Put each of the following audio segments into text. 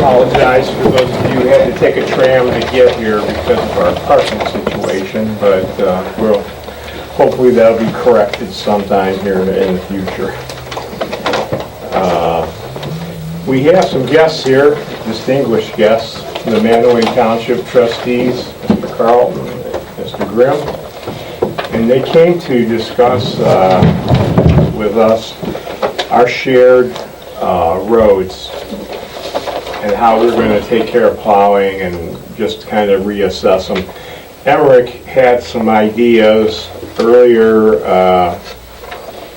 apologize for those of you who had to take a tram to get here because of our parking situation, but hopefully that'll be corrected sometime here in the future. We have some guests here, distinguished guests, the Auburn Township Trustees, Mr. Carlton, Mr. Grimm, and they came to discuss with us our shared roads and how we're going to take care of plowing and just kind of reassess them. Emmerich had some ideas earlier.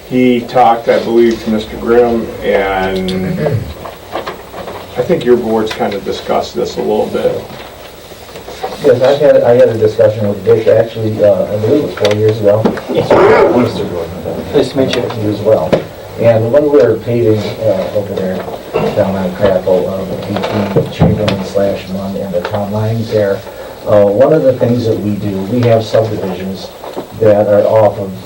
He talked, I believe, to Mr. Grimm, and I think your board's kind of discussed this a little bit. Yes, I had a discussion with Dick, actually, I believe it was 4 years ago. Yes. Mr. Gordon. Nice to meet you. You as well. And when we were paving over there down on Crackle, between Chamberlain/Munn and the town lines there, one of the things that we do, we have subdivisions that are off of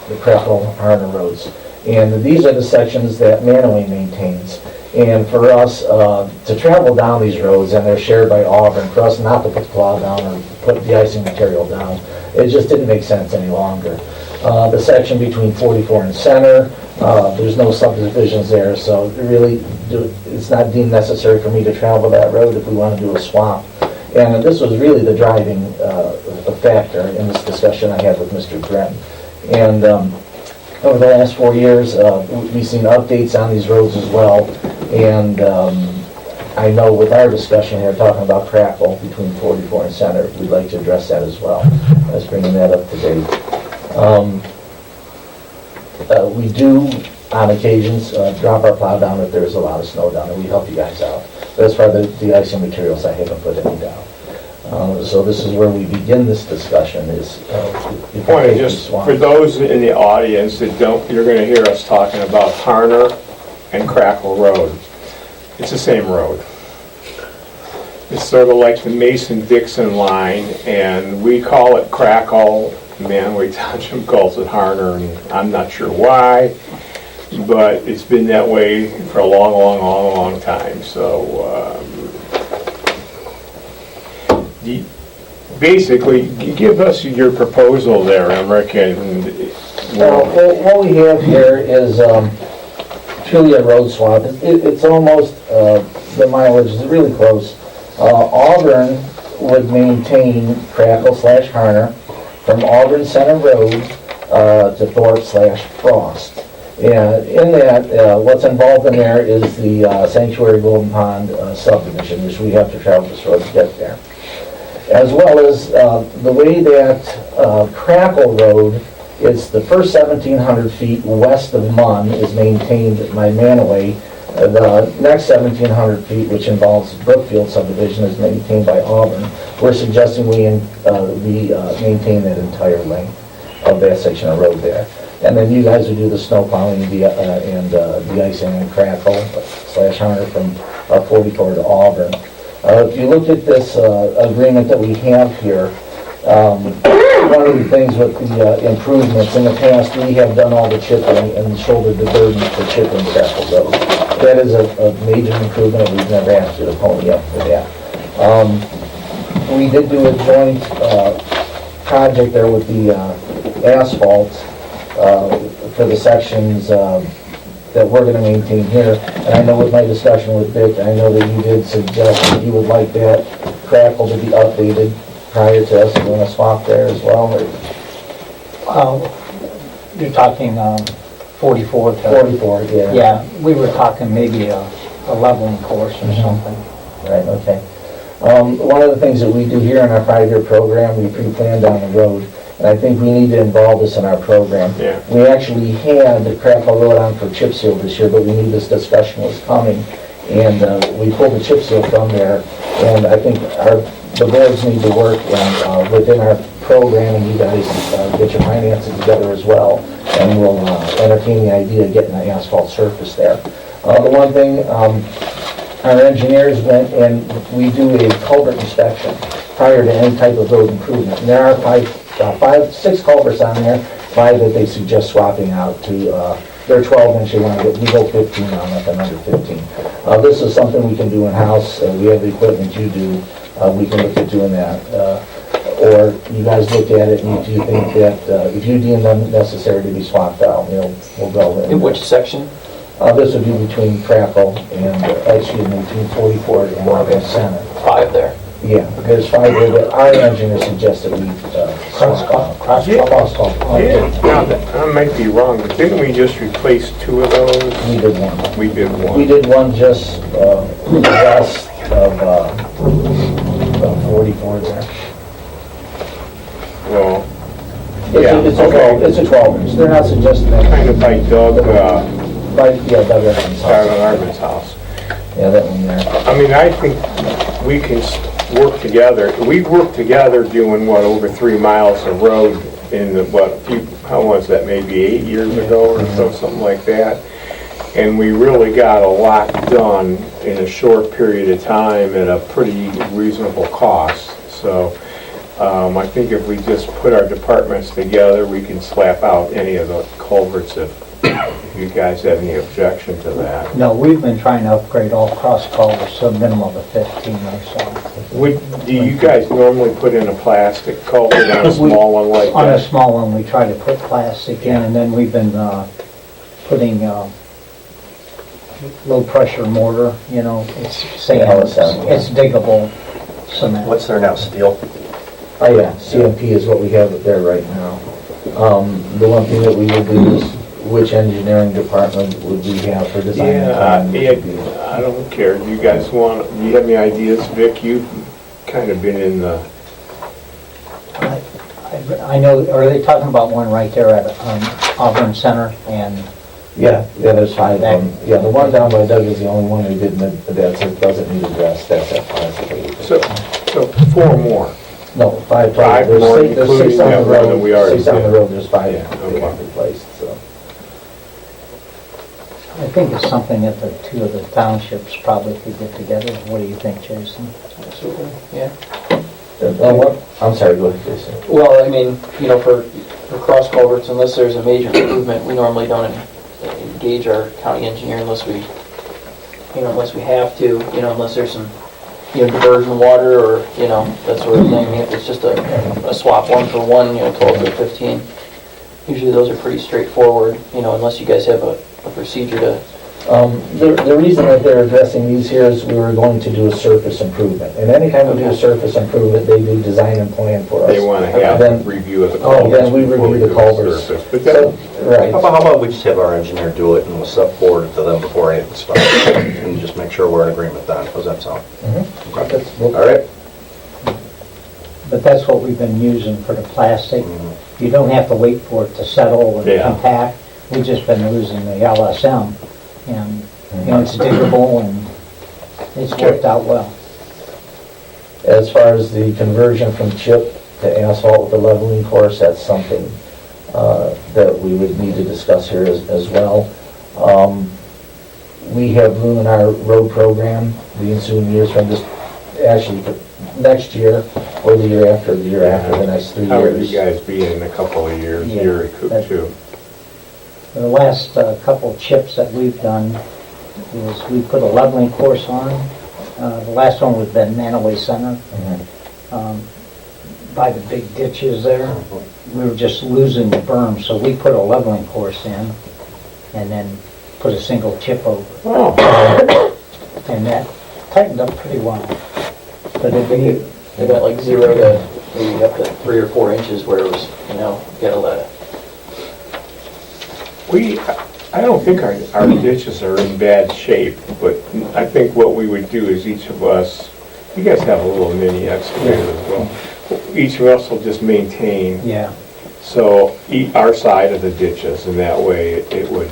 the Crackle Harner roads. And these are the sections that Manaway maintains. And for us to travel down these roads, and they're shared by Auburn, for us not to put the plow down or put the icing material down, it just didn't make sense any longer. The section between 44 and Center, there's no subdivisions there, so really it's not deemed necessary for me to travel that road if we want to do a swap. And this was really the driving factor in this discussion I had with Mr. Grimm. And over the last 4 years, we've seen updates on these roads as well. And I know with our discussion here, talking about Crackle between 44 and Center, we'd like to address that as well. Let's bring that up to date. We do, on occasions, drop our plow down if there's a lot of snow down, and we help you guys out. But as far as the icing materials, I haven't put any down. So this is where we begin this discussion. Point just for those in the audience that don't, you're going to hear us talking about Harner and Crackle Road. It's the same road. It's sort of like the Mason-Dixon line, and we call it Crackle. Manaway Township calls it Harner, and I'm not sure why, but it's been that way for a long time. So basically, give us your proposal there, Emmerich. And what we have here is truly a road swap. It's almost, the mileage is really close. Auburn would maintain Crackle/Harner from Auburn Center Road to Thorpe/Frost. And in that, what's involved in there is the Sanctuary Golden Pond subdivision, which we have to travel this road to get there. As well as the way that Crackle Road, it's the first 1,700 feet west of Munn is maintained by Manaway. The next 1,700 feet, which involves Brookfield subdivision, is maintained by Auburn. We're suggesting we maintain that entire length of that section of road there. And then you guys would do the snow plowing and the icing and Crackle/Harner from 44 to Auburn. If you look at this agreement that we have here, one of the things with the improvements, in the past we have done all the chipping and shouldered the burden for chipping Crackle Road. That is a major improvement, and we've never asked you to pony up for that. We did do a joint project there with the asphalt for the sections that we're going to maintain here. And I know with my discussion with Dick, I know that you did suggest that you would like that Crackle to be updated prior to us doing a swap there as well. You're talking 44 to... 44, yeah. Yeah, we were talking maybe a leveling course or something. Right, okay. One of the things that we do here in our 5-year program, we pre-plan down the road, and I think we need to involve this in our program. Yeah. We actually had the Crackle Road on for chip seal this year, but we knew this discussion was coming, and we pulled the chip seal from there, and I think the boards need to work within our program, and you guys get your finances together as well, and we'll entertain the idea of getting an asphalt surface there. The one thing, our engineers went and we do a culvert inspection prior to any type of road improvement. And there are 6 culverts on there, 5 that they suggest swapping out to they're 12 inch, they want to we go 15 on it, and under 15. This is something we can do in-house, we have the equipment you do, we can look at doing that. Or you guys look at it and you think that if you deem them necessary to be swapped out, we'll go. In which section? This would be between Crackle and, between 44 and Auburn Center. 5 there. Yeah, there's 5 there, but our engineer suggested we cross-call. Yeah, now, I might be wrong, but didn't we just replace 2 of those? We did one. We did one. We did one just west of 44 there. Well, It's a 12 inch. They're not suggesting that. kind of by Doug, Doug Evans' house. Darren Arvin's house. Yeah, that one there. I mean, I think we can work together. We worked together doing, over 3 miles of road in how was that, maybe 8 years ago or so, something like that. And we really got a lot done in a short period of time at a pretty reasonable cost. So I think if we just put our departments together, we can slap out any of the culverts if you guys have any objection to that. No, we've been trying to upgrade all cross culverts to a minimum of 15 or so. Do you guys normally put in a plastic culvert on a small one like On a that? small one, we try to put plastic in, and then we've been putting low-pressure mortar, it's sand, it's diggable cement. What's there now, steel? Oh, yeah, CMP is what we have there right now. The one thing that we would do is, which engineering department would we have for design? I don't care. Do you guys do you have any ideas, Vic? You've kind of been in the... I know, are they talking about one right there at Auburn Center? And Yeah, there's 5 of them. Yeah, the one down by Doug is the only one who didn't, that doesn't need address, that's that plastic. So 4 more. No, 5 total. 5 There's more, six- there's 6 including on that the one that road. we already 6 on the did. road, there's 5 Yeah, that okay. want replaced, so. I think it's something that the 2 of the townships probably could get together. What do you think, Jason? Absolutely, yeah. I'm sorry, go ahead, Jason. Well, I mean, for cross culverts, unless there's a major improvement, we normally don't engage our county engineer unless we have to, unless there's some, diversion water or, that sort of thing. If it's just a swap 1 for 1, 12 to 15, usually those are pretty straightforward, unless you guys have a procedure to... The reason that they're addressing these here is we were going to do a surface improvement. And anytime we do a surface improvement, they do design and plan for us. They want to have a review of the Oh, culverts. then we before review the do culverts. surface. But that- Right. How about we just have our engineer do it and we'll step forward to them before anything starts and just make sure we're in agreement then. How's that sound? All right? But that's what we've been using for the plastic. You don't have to wait for it to settle or Yeah. compact. We've just been using the LSM, and, it's diggable, and it's worked out well. As far as the conversion from chip to asphalt with the leveling course, that's something that we would need to discuss here as well. We have room in our road program, the ensuing years from this, actually, next year, or the year after, the next 3 How would you years. guys be in a couple of years, Yeah, year or two? The last couple of chips that we've done is we put a leveling course on. The last one was the Manaway Center, by the big ditches there. We were just losing the berm, so we put a leveling course in and then put a single chip over. Oh, And that tightened up pretty well. But it, They got like 0 to maybe up to 3 or 4 inches where it was, you gotta let it. I don't think our ditches are in bad shape, but I think what we would do is each of us, you guys have a little mini excavator as well. Each of us will just maintain, yeah. so our side of the ditches, and that way it would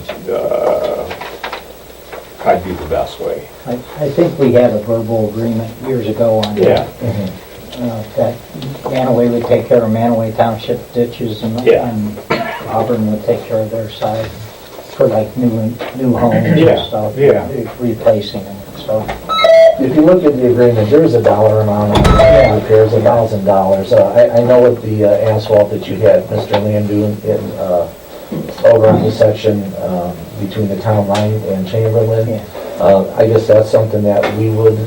probably be the best way. I think we had a verbal agreement years ago on Yeah. that Manaway would take care of Manaway Township ditches and Yeah. and Auburn would take care of their side for like new homes and Yeah, stuff. yeah. Replacing them, so. If you look at the agreement, there's a dollar amount on the repairs, $1,000. I know with the asphalt that you had, Mr. Landu, over on the section between the town line and Chamberlain. Yeah. I guess that's something that we would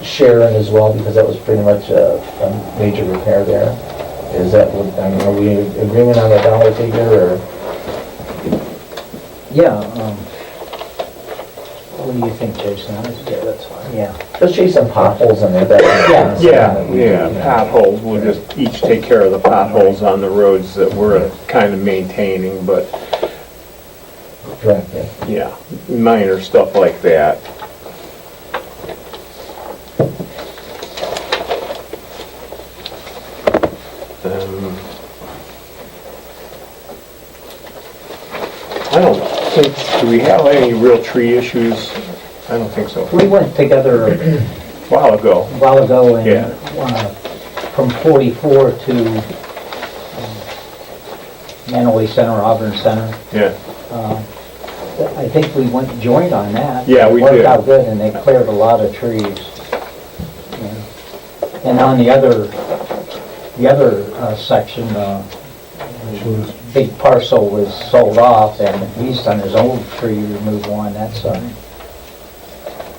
share in as well, because that was pretty much a major repair there. Is that, I mean, are we in agreement on a dollar figure, or? Yeah, what do you think, Jason? Yeah, that's fine. Yeah, Let's chase some potholes in there. Yeah, potholes, we'll just each take care of the potholes on the roads that we're kind of maintaining, but Correct, yeah. yeah, minor stuff like that. I don't think, do we have any real tree issues? I don't think so. we went together A while ago. a while ago and Yeah. from 44 to Manaway Center, Auburn Center. Yeah. I think we went joint on that. Yeah, we It did. worked out good, and they cleared a lot of trees. Yeah. And on the other section, big parcel was sold off, and he's done his own tree removal on that side.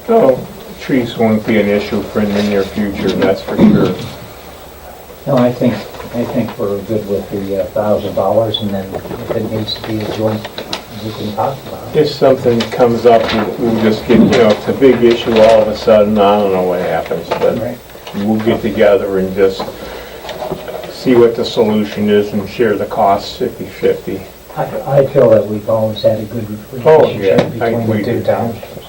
Oh, trees won't be an issue for in the near future, that's for sure. No, I think we're good with the $1,000, and then if it needs to be a joint, we can talk about it. If something comes up, we'll just get, it's a big issue all of a sudden, I don't know what happens, but Right. we'll get together and just see what the solution is and share the costs 50/50. I feel that we've always had a good Oh, relationship yeah, between we the two do. townships.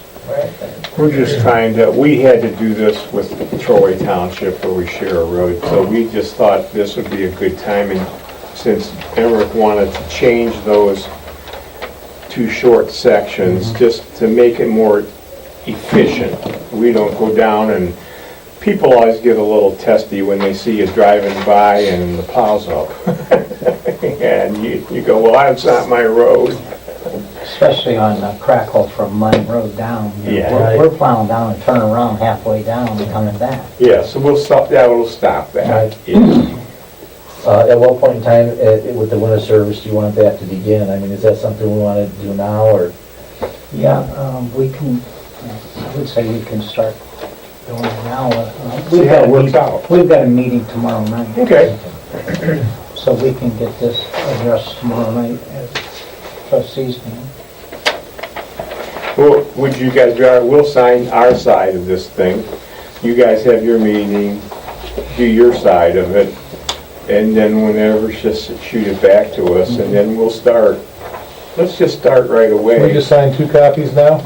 We're just trying to, we had to do this with Troy Township where we share a road, so we just thought this would be a good time, and since Emmerich wanted to change those two short sections, just to make it more efficient. We don't go down, and people always get a little testy when they see you driving by and the plow's up. And you go, well, that's not my road. Especially on Crackle from Mine Road down. Yeah. We're plowing down and turning around halfway down and coming back. Yeah, so we'll stop, we'll stop that. Right. Yeah. At what point in time, with the winter service, do you want that to begin? I mean, is that something we want to do now, or? Yeah, we can, I would say we can start doing it now. See how it works out. We've got a meeting tomorrow night. Okay. So we can get this addressed tomorrow night at trustees meeting. Well, would you guys, we'll sign our side of this thing. You guys have your meeting, do your side of it, and then whenever, just shoot it back to us, and then we'll start. Let's just start right Can we away. just sign 2 copies now?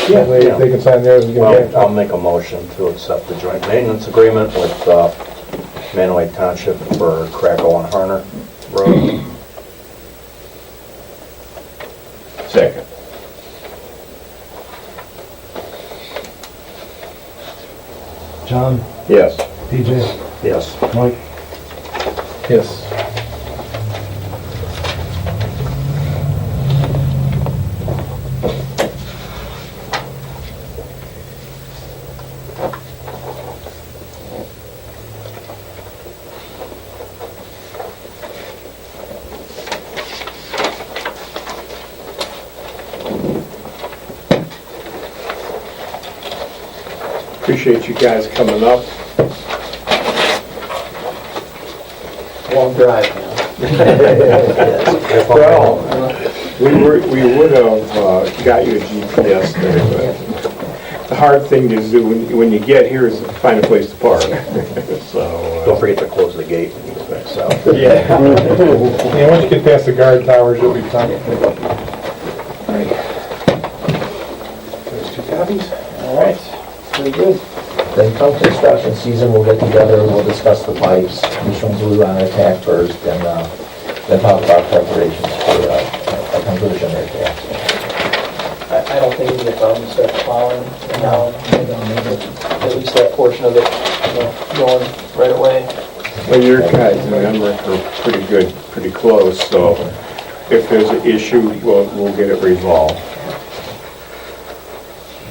Yeah. That way they can sign theirs and get it Well, I'll back. make a motion to accept the joint maintenance agreement with Manaway Township for Crackle and Harner Road. Second. John, Yes. PJ, Yes. Mike? Yes. Appreciate you guys coming up. Long drive, you know. Well, we would have got you a GPS there, but the hard thing to do when you get here is to find a place to park. So, Don't forget to close the gate when you get back south. yeah. Yeah, once you get past the guard towers, you'll be fine. Those 2 copies? All right, very good. Then come construction season, we'll get together, we'll discuss the pipes, which ones we want to attack first, and then talk about preparations for a conclusion there. I don't think it'd be a problem to start plowing now, We don't need it. at least that portion of it, going right away. Well, your guys in Emmerich are pretty good, pretty close, so if there's an issue, we'll get it resolved.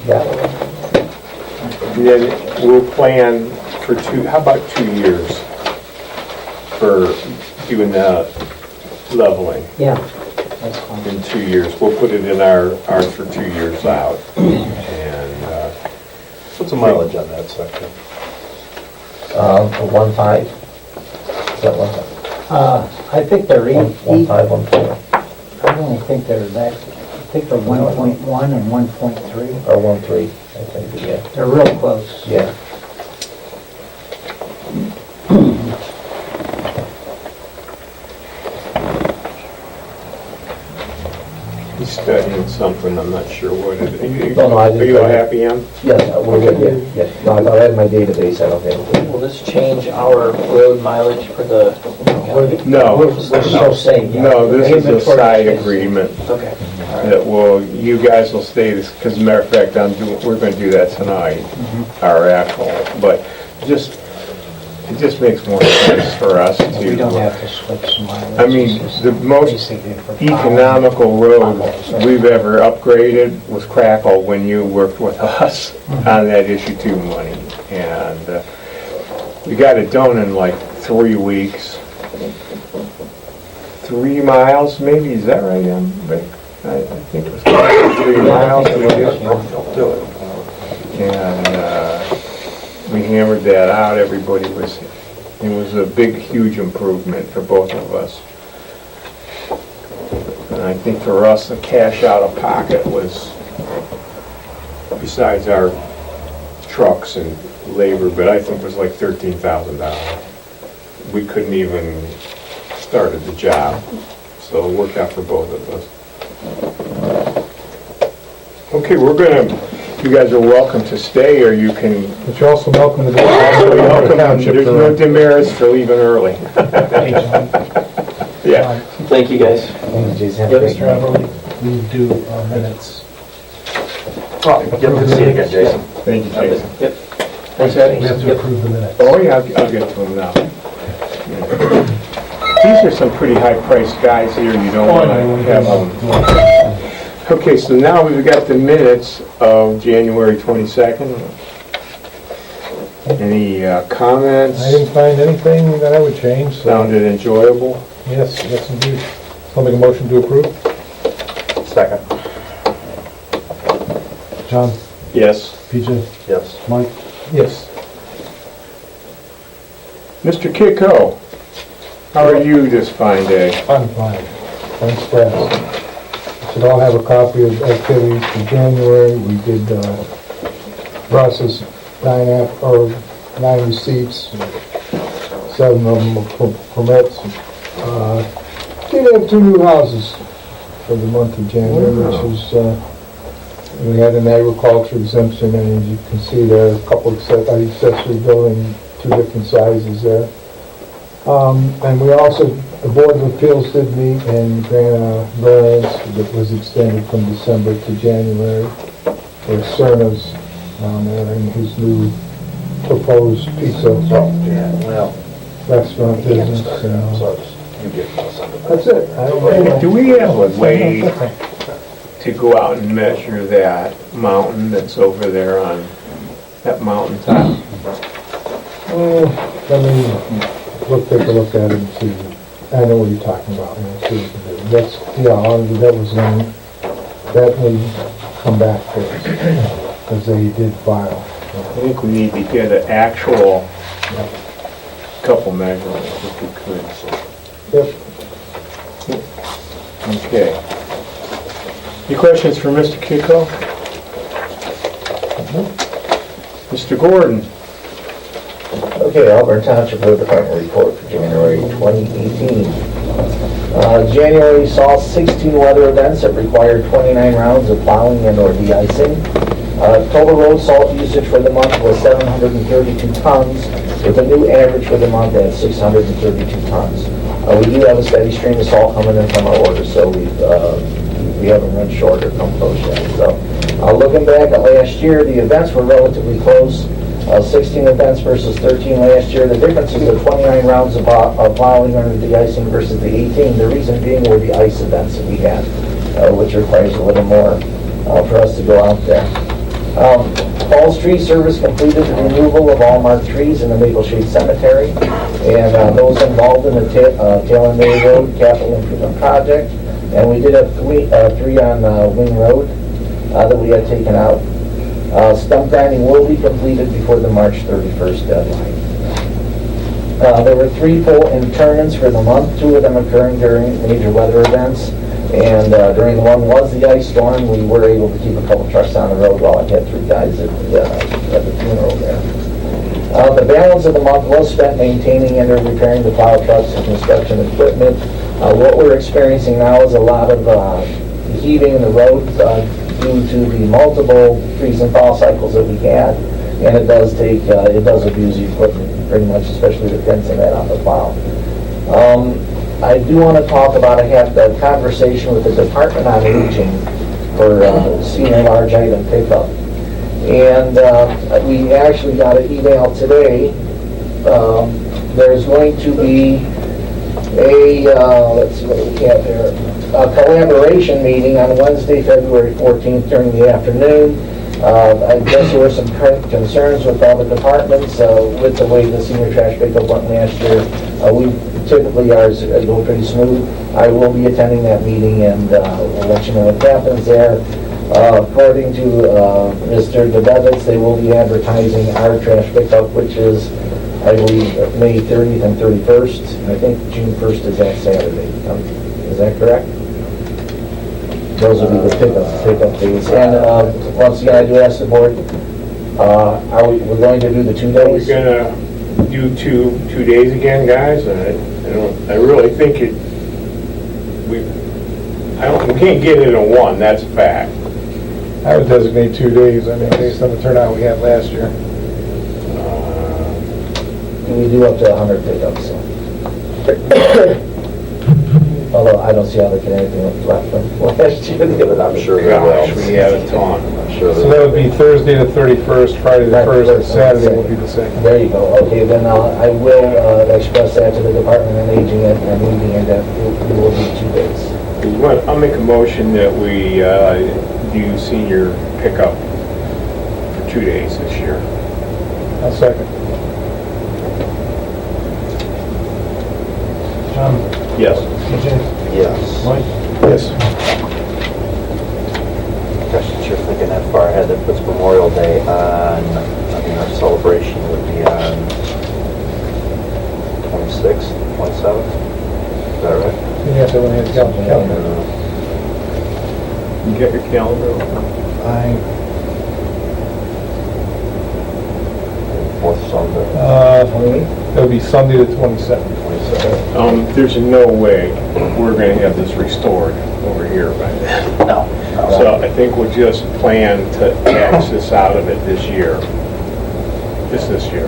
Yeah, And then we'll plan for how about 2 years for doing the leveling? Yeah, that's fine. in 2 years. We'll put it in ours for 2 years out. And, What's the mileage on that section? 1.5. Is that 1.5? I think they're 1.5, 1.4, I don't think they're that, I think they're 1.1 and 1.3. or 1.3, I think, yeah. They're real close. Yeah. he's studying something, I'm not sure what it is. No, I didn't- Are you all happy, Em? Yes, we're good, yeah. No, I thought I had my database, I don't think. Will this change our road mileage for the? No. We're still saying, yeah. No, this is a Inventory side stays. agreement Okay, all right. that will, you guys will stay this, because as a matter of fact, we're gonna do that tonight, our actual, but it just makes more sense for us We don't to, have to switch mileage. I mean, It's just the most basically for economical road we've ever upgraded was Crackle when you worked with us on that issue 2 money. And we got it done in like 3 weeks. 3 miles maybe, is that right, Em? But I think it was 3 miles. We did. Do it. And we hammered that out. Everybody it was a big, huge improvement for both of us. And I think for us, the cash out of pocket was, besides our trucks and labor, but I think it was like $13,000. We couldn't even started the job, so it worked out for both of us. Okay, you guys are welcome to stay, or you can, But you're also welcome to go to Auburn Auburn Township. there's no demerits for leaving early. Yeah. Thank you, guys. Thank you, Jason. Mr. Everly, we do minutes. Oh, good to see you again, Jason. Thank you, Jason. Yep. What's that? We have to approve the minutes. Oh, yeah, I'll get to them now. These are some pretty high-priced guys here, you don't want to have them. Okay, so now we've got the minutes of January 22nd. Any comments? I didn't find anything that I would change, so, Sounded enjoyable? yes, indeed. I'll make a motion to approve. Second. John, Yes. PJ, Yes. Mike, Yes. Mr. Kiko, how are you this fine day? I'm fine. Thanks for asking. You should all have a copy of activities for January. We did process 9 receipts, 7 of them were permits. Did have 2 new houses for the month of January, which was, we had an agriculture exemption, and as you can see there, a couple of accessory building, 2 different sizes there. And we also, the Board of Appeals did meet and grant a variance that was extended from December to January for Cerna's down there and his new proposed pizza Oh, yeah, well, restaurant business. so you get us under that. That's it. I don't know. Do we have a way to go out and measure that mountain that's over there on that mountaintop? Let me take a look at it and see. I know what you're talking about. And see what we can do. That's, yeah, that was one, that would come back for us, because they did file. I think we need to get an actual couple measurements if we could. Yep. Okay. Any questions for Mr. Kiko? Mr. Gordon? Okay, Auburn Township Road Department report for January 2018. January saw 16 weather events that required 29 rounds of plowing and/or de-icing. Total road salt usage for the month was 732 tons, with a new average for the month at 632 tons. We do have a steady stream of salt coming in from our orders, so we haven't run short or come close yet. So, looking back at last year, the events were relatively close. 16 events versus 13 last year. The difference is the 29 rounds of plowing under the icing versus the 18. The reason being were the ice events that we had, which requires a little more for us to go out there. Falls Tree Service completed the removal of all marked trees in the Maple Shade Cemetery, and those involved in the Taylor May Road Capital Improvement Project And we did have three on Wing Road that we had taken out. Stump grinding will be completed before the March 31st deadline. There were 3 full interments for the month, 2 of them occurring during major weather events. And during the one was the ice storm, we were able to keep a couple trucks on the road while I had 3 guys at the funeral there. The balance of the month was spent maintaining and or repairing the plow trucks and construction equipment. What we're experiencing now is a lot of heaving in the road due to the multiple freeze and thaw cycles that we had. And it does abuse the equipment pretty much, especially the pins and that on the plow. I do want to talk about, I had a conversation with the Department on Aging for senior large item pickup. And we actually got an email today. There's going to be let's see what we have here, a collaboration meeting on Wednesday, February 14th during the afternoon. I guess there were some concerns with all the departments with the way the senior trash pickup went last year. We typically ours go pretty smooth. I will be attending that meeting and we'll let you know what happens there. According to Mr. DeBevitz, they will be advertising our trash pickup, which is, I believe, May 30th and 31st. And I think June 1st is that Saturday. Is that correct? Those will be the pickup days. And once again, I do ask the board, we're going to do the 2 days? We're gonna do two days again, guys. I really think we can't get it in one, that's a fact. I would designate 2 days, I mean, based on the turnout we had last year. We do up to 100 pickups, so. Although I don't see how they can anything left from last year. But I'm sure they Gosh, will. we had a ton. I'm sure they So that would be Thursday the 31st, Friday the 1st, and Saturday will be the 2nd. There you go. Okay, then I will express that to the Department on Aging at our meeting, and that we will do 2 days. I'll make a motion that we do senior pickup for 2 days this year. I'll second. John, Yes. TJ, Yes. Mike, Yes. Gosh, since you're thinking that far ahead, that puts Memorial Day on, our celebration would be on 26th, 27th. Is that right? Yes, everyone has a calendar. You get your calendar? Fourth Sunday, It'll be Sunday the 22nd. 27th. There's no way we're gonna have this restored over here by then. No. So I think we'll just plan to X this out of it this year. Just this year.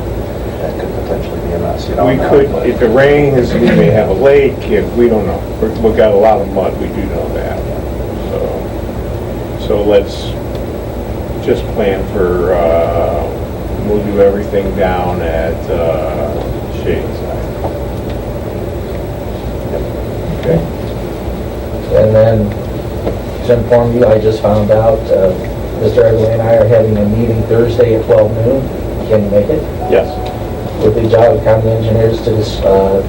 That could potentially be a mess, you know. We could, if it rains, we may have a lake, if, we don't know. We've got a lot of mud, we do know that. So let's just plan for, we'll do everything down at Shadyside. Okay? And then, to inform you, I just found out, Mr. Everly and I are having a meeting Thursday at 12 noon. Can you make it? Yes. With the job of county engineers to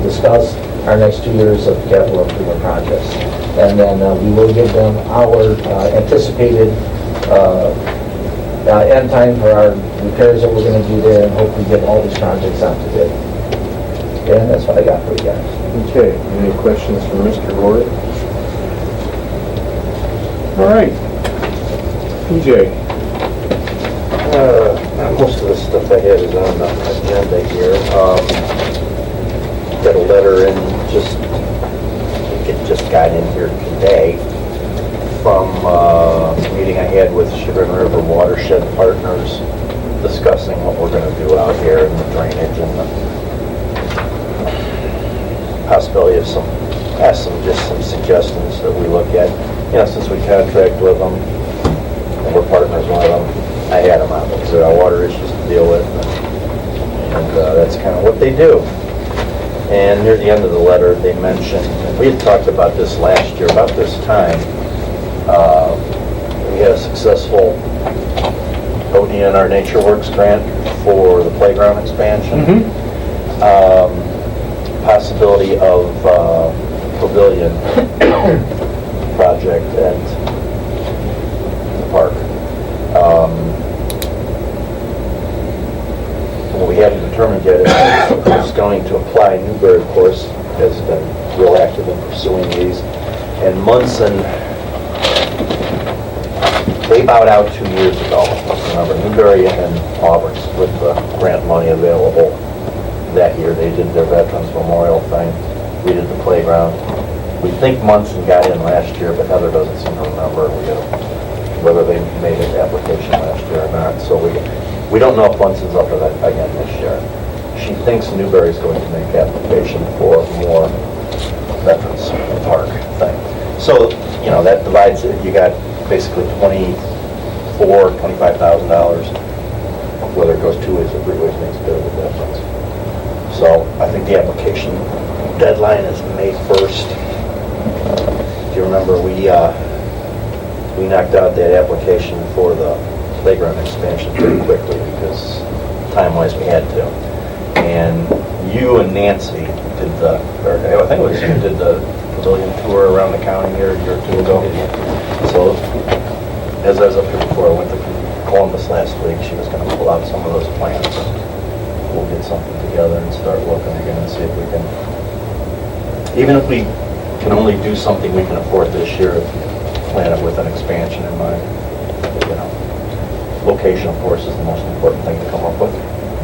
discuss our next 2 years of capital improvement projects. And then we will give them our anticipated end time for our repairs that we're going to do there, and hopefully get all these projects out to bid. Okay, and that's what I got for you guys. Okay, any questions for Mr. Gordon? All right. PJ. Most of the stuff I had is on the agenda here. Got a letter in, it just got in here today from a meeting I had with Sugar and River Watershed Partners discussing what we're going to do out here and the drainage and the possibility of some suggestions that we look at. Since we contract with them and we're partners with them, I had them on because there are water issues to deal with, and that's kind of what they do. And near the end of the letter, they mentioned, and we had talked about this last year, about this time, we had a successful ODNR Nature Works grant for the playground expansion. Possibility of pavilion project at the park. What we haven't determined yet is who's going to apply. Newberry, of course, has been real active in pursuing these. And Munson, they bowed out 2 years ago. Remember, Newberry and Auburn split the grant money available that year. They did their Veterans Memorial thing. We did the playground. We think Munson got in last year, but Heather doesn't seem to remember whether they made an application last year or not. So we don't know if Munson's up for that again this year. She thinks Newberry's going to make application for more Veterans Park thing. So, that divides it. You got basically $25,000. Whether it goes 2 ways or 3 ways makes a bit of a difference. So I think the application deadline is May 1st. If you remember, we knocked out that application for the playground expansion pretty quickly because time-wise we had to. And you and Nancy did I think it was you did the pavilion tour around the county here a year or 2 ago. So as I was up here before, I went to Columbus last week. She was going to pull out some of those plans. We'll get something together and start looking again and see if we can, even if we can only do something we can afford this year, plan it with an expansion in mind. Location, of course, is the most important thing to come up with.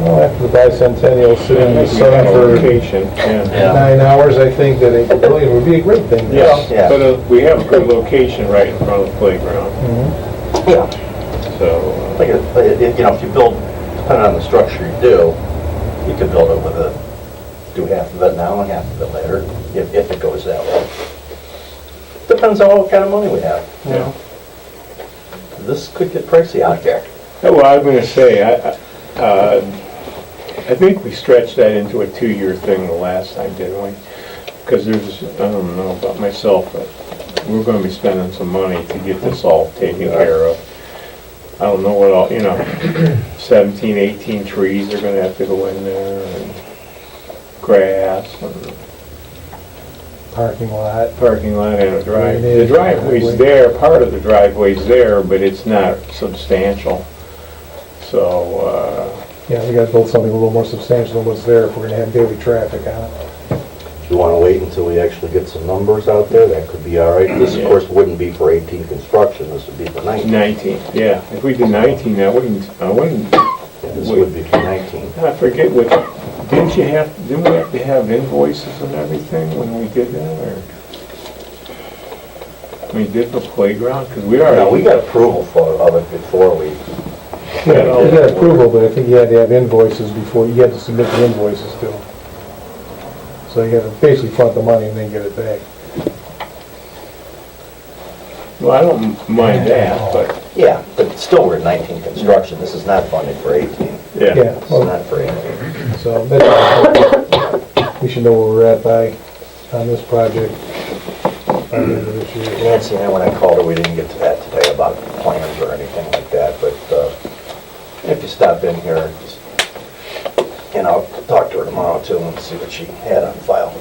Well, after the bicentennial, sitting in the sun for Location, yeah. 9 hours, I think that a pavilion would be a great thing. Yeah, Yeah. but we have a good location right in front of the playground, Yeah. so. If you build, depending on the structure you do, you could build it do half of it now and half of it later, if it goes that way. Depends on what kind of money we have. Yeah. This could get pricey out there. Well, I was going to say, I think we stretched that into a 2-year thing the last time, didn't we? Because I don't know about myself, but we're going to be spending some money to get this all taken care of. I don't know what all, 17, 18 trees are going to have to go in there, and grass, and Parking lot. and a drive. The driveway's there, part of the driveway's there, but it's not substantial. So, Yeah, we gotta build something a little more substantial than what's there if we're gonna have daily traffic on it. If you want to wait until we actually get some numbers out there, that could be all right. This, of course, wouldn't be for 18 construction, this would be for 19. 19, yeah. If we did 19, I wouldn't, This would be for 19. I forget what, didn't we have to have invoices and everything when we did that, or? We did the playground, because we No, we already, got approval of it before we... Yeah, you got approval, but I think you had to have invoices before, you had to submit the invoices to them. So you gotta basically front the money and then get it back. well, I don't mind that, but, Yeah, but still we're at 19 construction. This is not funded for 18. yeah. Yeah, It's well, not for 18. so that's, we should know where we're at on this project by the end of this year. Nancy and I, when I called her, we didn't get to that today about plans or anything like that, but if you stop in here, just, talk to her tomorrow too and see what she had on file.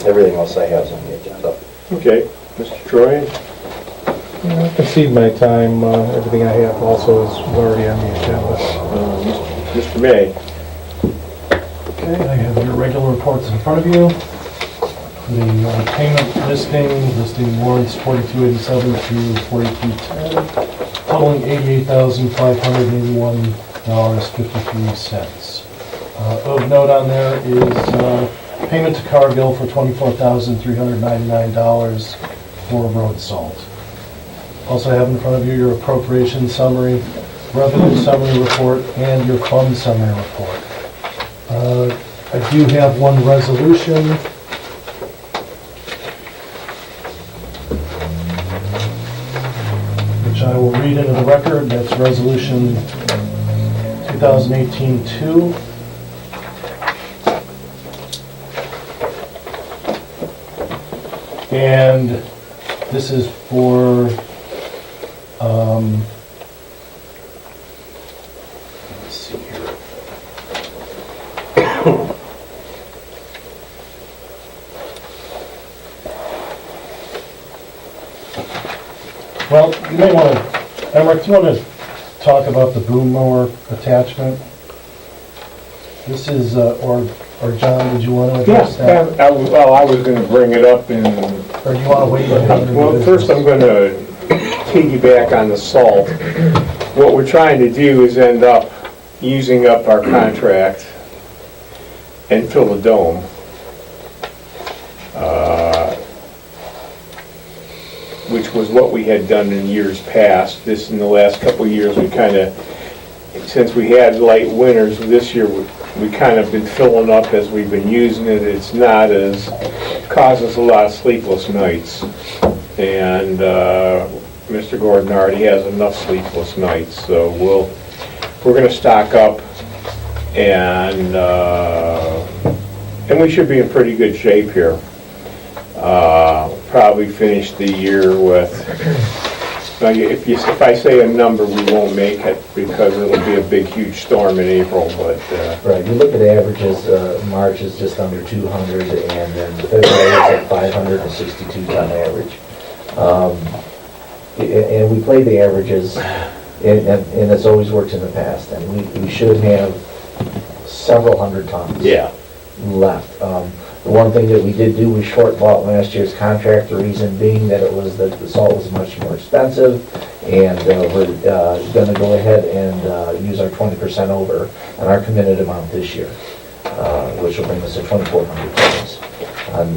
Everything else I have is on the agenda. Okay, Mr. Troy? I concede my time, everything I have also is already on the agenda. Mr. May? Okay, I have your regular reports in front of you. The payment listing warrants 4287 through 4210, totaling $88,581.53. Of note on there is payment to Cargill for $24,399 for road salt. Also have in front of you your appropriation summary, revenue summary report, and your fund summary report. I do have one resolution. Which I will read into the record. That's resolution 2018-2. And this is for, let's see here. Well, you may want to, Emmerich, do you want to talk about the boom mower attachment? This is, or John, did you want to address that? Well, I was gonna bring it up in, Or do you want to wait? well, first I'm gonna piggyback on the salt. What we're trying to do is end up using up our contract and fill the dome. Which was what we had done in years past. This, in the last couple of years, we kind of, since we had light winters, this year we kind of been filling up as we've been using it. It's not as, causes a lot of sleepless nights. And Mr. Gordon already has enough sleepless nights, so we're gonna stock up and we should be in pretty good shape here. Probably finish the year with, now if I say a number, we won't make it because it'll be a big, huge storm in April, but, Right, you look at averages, March is just under 200, and then February is at 562 ton average. And we play the averages, and it's always worked in the past, and we should have several hundred tons yeah. left. The one thing that we did do was short bought last year's contract, the reason being that the salt was much more expensive, and we're gonna go ahead and use our 20% over on our committed amount this year, which will bring us to 2,400 tons on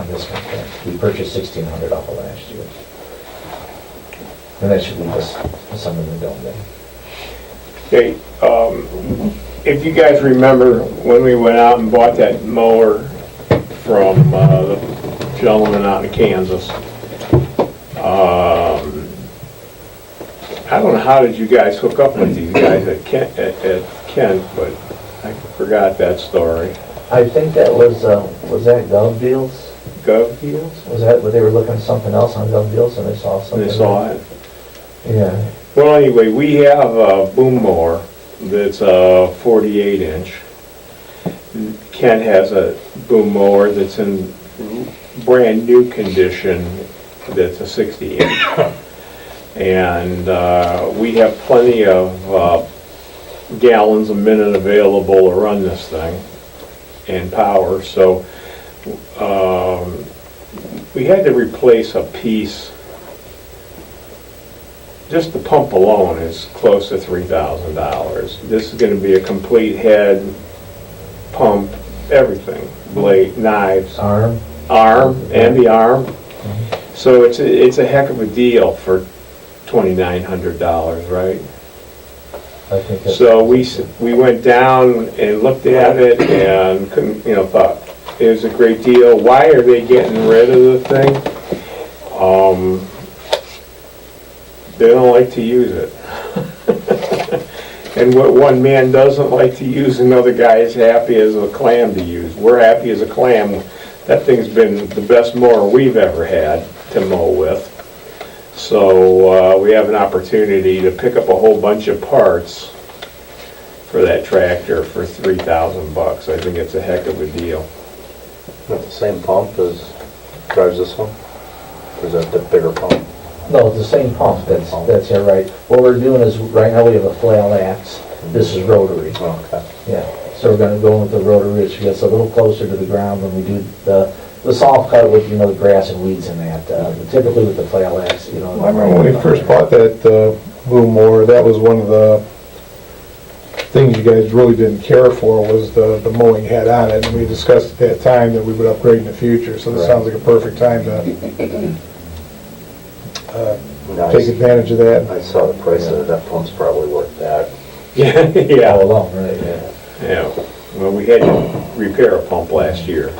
this contract. We purchased 1,600 off of last year. And that should leave us some in the dome then. Okay, if you guys remember when we went out and bought that mower from the gentleman out in Kansas, I don't know how did you guys hook up with these guys at Kent, but I forgot that story. I think that was that Gov Deals? Gov Deals? Was that, where they were looking at something else on Gov Deals and they saw something? They saw it. Yeah. Well, anyway, we have a boom mower that's a 48 inch. Kent has a boom mower that's in brand new condition that's a 60 inch. And we have plenty of gallons a minute available to run this thing and power. So we had to replace a piece. Just the pump alone is close to $3,000. This is going to be a complete head, pump, everything, blade, knives, Arm? and the arm. So it's a heck of a deal for $2,900, right? I think that's... So we went down and looked at it and couldn't, thought it was a great deal. Why are they getting rid of the thing? They don't like to use it. And what one man doesn't like to use, another guy is happy as a clam to use. We're happy as a clam. That thing's been the best mower we've ever had to mow with. So we have an opportunity to pick up a whole bunch of parts for that tractor for $3,000. I think it's a heck of a deal. Not the same pump as drives this one? Or is that the bigger pump? No, it's the same pump, that's all right. What we're doing is, right now we have a flail axe. This is rotary. Oh, okay. Yeah, so we're gonna go with the rotary, which gets a little closer to the ground when we do the soft cut with, the grass and weeds in that. Typically with the flail axe, I remember when we first bought that boom mower, that was one of the things you guys really didn't care for was the mowing head on it. And we discussed at that time that we would upgrade in the future, so this Right. sounds like a perfect time to Nice. take advantage of that. I saw the price of it, that pump's probably worth that. Yeah. All along, right, yeah. Yeah, well, we had to repair a pump last year.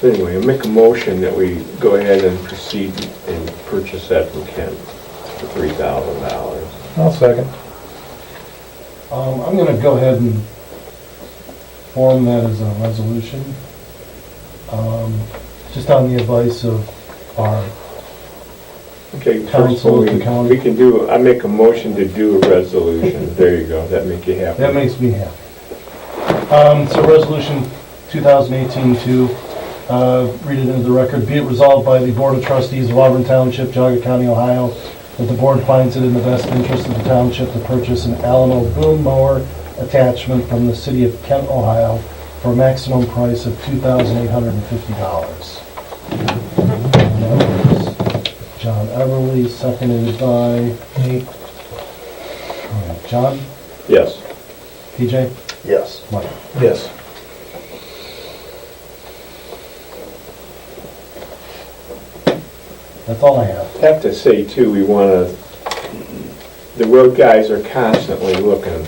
So anyway, I'll make a motion that we go ahead and proceed and purchase that from Kent for $3,000. I'll second. I'm gonna go ahead and form that as a resolution, just on the advice of our, Okay, first Council of the county. we can do, I make a motion to do a resolution. There you go, that make you happy. that makes me happy. So resolution 2018-2, read it into the record. Be it resolved by the Board of Trustees of Auburn Township, Geauga County, Ohio, that the board finds it in the best interest of the township to purchase an Alamo boom mower attachment from the city of Kent, Ohio, for a maximum price of $2,850. John Everly, seconded by me. John? Yes. PJ? Yes. Mike? Yes. That's all I have. I have to say too, the road guys are constantly looking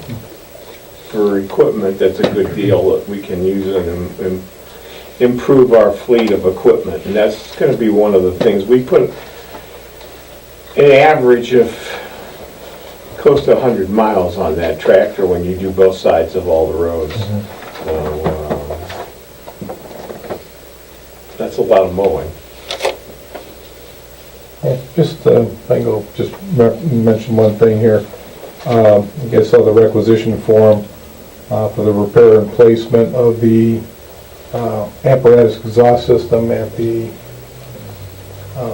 for equipment that's a good deal that we can use and improve our fleet of equipment. And that's going to be one of the things. We put an average of close to 100 miles on that tractor when you do both sides of all the roads. So, that's a lot of mowing. Just, I can just mention one thing here. I guess on the requisition form for the repair and placement of the apparatus exhaust system at the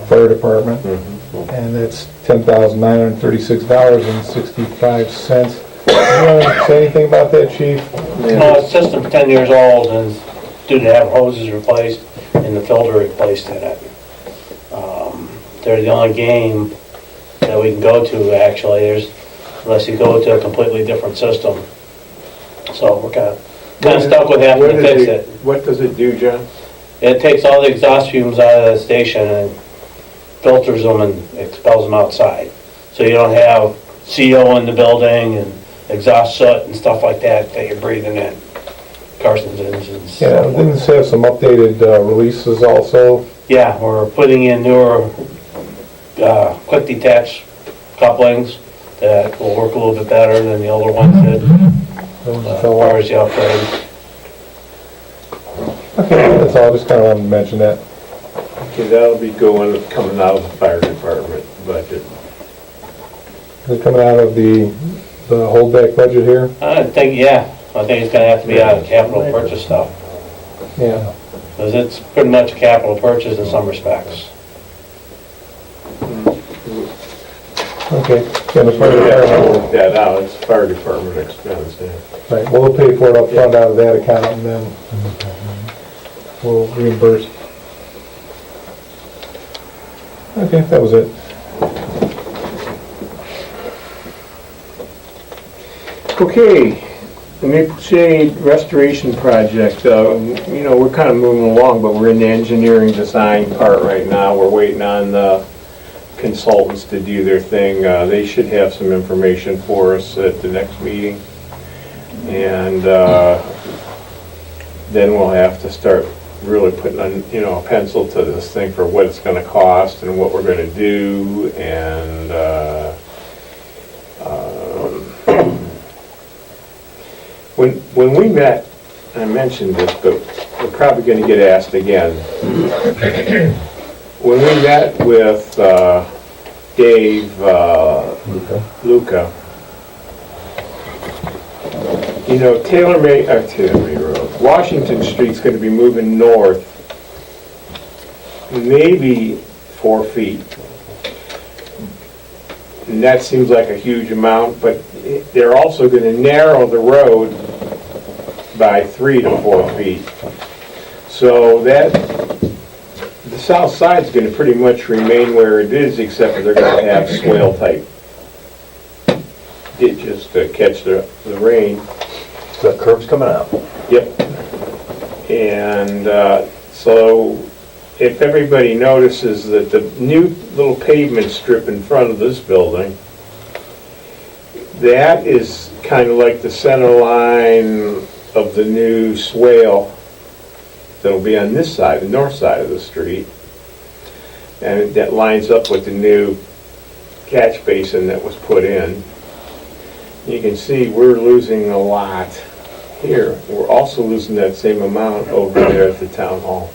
fire department. And that's $10,936.65. You want to say anything about that, Chief? No, the system's 10 years old and it's due to have hoses replaced and the filter replaced in it. They're the only game that we can go to, actually, unless you go to a completely different system. So we're kind of stuck with having to fix it. What does it do, John? It takes all the exhaust fumes out of the station and filters them and expels them outside. So you don't have CO in the building and exhaust soot and stuff like that you're breathing in. Carson's engines. Yeah, didn't this have some updated releases also? Yeah, we're putting in newer quick detach couplings that will work a little bit better than the older ones did. As far as the upgrade. Okay, that's all, just kind of wanted to mention that. Okay, that'll be coming out of the fire department budget. Is it coming out of the holdback budget here? I think it's gonna have to be out of capital purchase stuff. Yeah. Because it's pretty much a capital purchase in some respects. Okay. Then the fire We'll department, work that out, it's fire department expense, yeah. right, we'll pay for it up front out of that account and then we'll reimburse. Okay, that was it. Okay, the Maple Shade Restoration Project, we're kind of moving along, but we're in the engineering design part right now. We're waiting on the consultants to do their thing. They should have some information for us at the next meeting. And then we'll have to start really putting a pencil to this thing for what it's going to cost and what we're going to do. And when we met, I mentioned this, but we're probably going to get asked again. When we met with Dave Luca, Taylor May Road, Washington Street's going to be moving north, maybe 4 feet. And that seems like a huge amount, but they're also going to narrow the road by 3 to 4 feet. So the south side's going to pretty much remain where it is, except for they're going to have swale type ditches to catch the rain. The curb's coming out. Yep. And so if everybody notices that the new little pavement strip in front of this building, that is kind of like the center line of the new swale that'll be on this side, the north side of the street. And that lines up with the new catch basin that was put in. You can see we're losing a lot here. We're also losing that same amount over there at the town hall.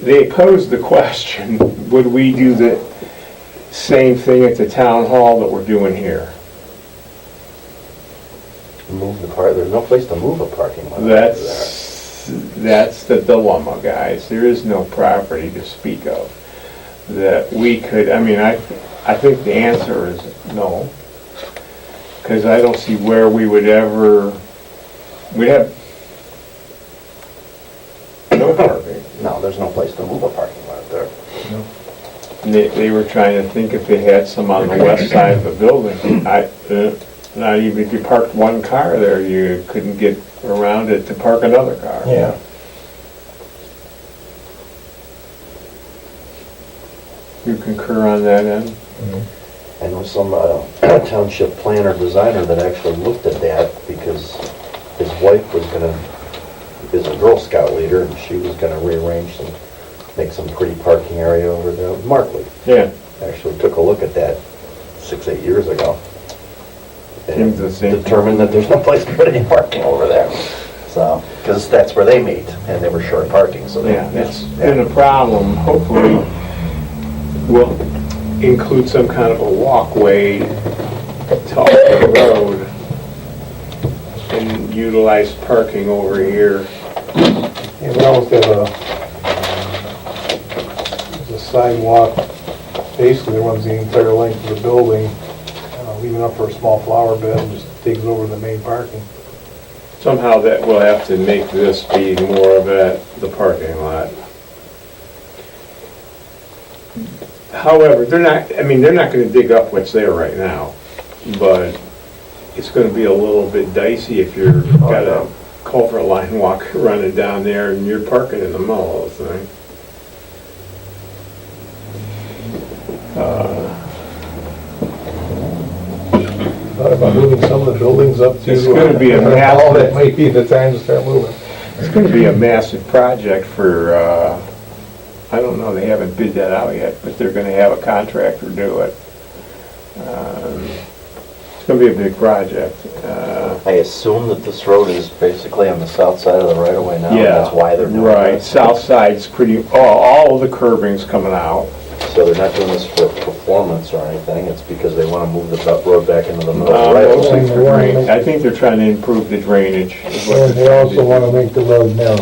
They posed the question, would we do the same thing at the town hall that we're doing here? Move the part, there's no place to move a parking lot over there. That's the dilemma, guys. There is no property to speak of that we could, I mean, I think the answer is no. Because I don't see where we would ever, we'd have no parking. No, there's no place to move a parking lot there. And they were trying to think if they had some on the west side of the building. Not even if you parked one car there, you couldn't get around it to park another car. Yeah. You concur on that end? I know some township planner designer that actually looked at that because his wife is a Girl Scout leader, and she was gonna rearrange and make some pretty parking area over there. Markley Yeah. actually took a look at that 6-8 years ago. Seems the same. Determined that there's no place to put any parking over there. So, because that's where they meet, and they were short parking, so they... Yeah, it's been a problem. Hopefully, we'll include some kind of a walkway to Auburn Road and utilize parking over here. Yeah, we almost have a sidewalk, basically runs the entire length of the building, leaving up for a small flower bed and just takes over the main parking. Somehow that we'll have to make this be more of the parking lot. However, they're not going to dig up what's there right now, but it's going to be a little bit dicey if you've got a culvert line walk running down there and you're parking in the middle of the thing. Thought about moving some of the buildings up to... It's gonna be a All that massive, might be the time to start moving. it's going to be a massive project for, I don't know, they haven't bid that out yet, but they're going to have a contractor do it. It's going to be a big project. I assume that this road is basically on the south side of the right-of-way now, and Yeah, that's why they're doing right, it. south side's pretty, all of the curbing's coming out. So they're not doing this for performance or anything, it's because they want to move the road back into the middle of the Mostly right-of-way. for drainage. I think they're trying to improve the drainage. is what And they're they trying also to want to do. make the road narrow,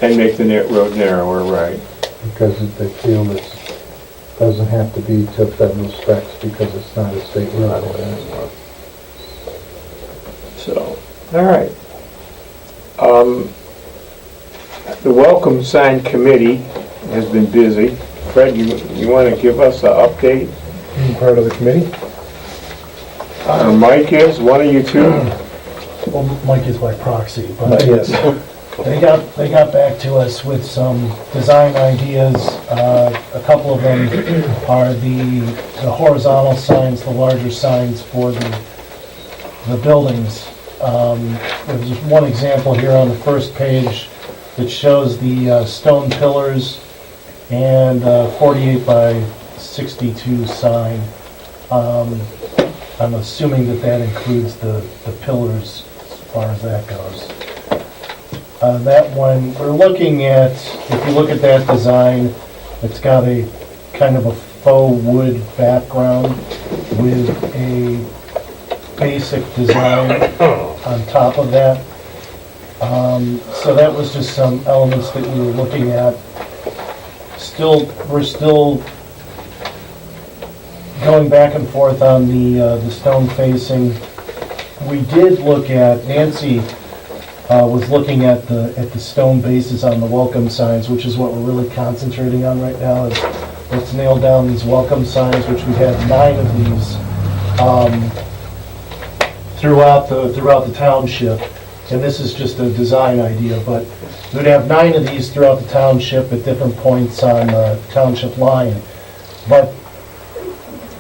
And make the road narrower, right. because they feel it doesn't have to be to federal specs because it's not a state road. So, all right. The Welcome Sign Committee has been busy. Fred, you want to give us an update? Being part of the committee? Or Mike is, one of you two? Well, Mike is by proxy, but Yes. they got back to us with some design ideas. A couple of them are the horizontal signs, the larger signs for the buildings. There's just one example here on the first page that shows the stone pillars and 48 by 62 sign. I'm assuming that includes the pillars as far as that goes. That one, we're looking at, if you look at that design, it's got a kind of a faux wood background with a basic design on top of that. So that was just some elements that we were looking at. We're still going back and forth on the stone facing. We did look at, Nancy was looking at the stone bases on the welcome signs, which is what we're really concentrating on right now. Let's nail down these welcome signs, which we have 9 of these throughout the township. And this is just a design idea, but we'd have 9 of these throughout the township at different points on the township line. But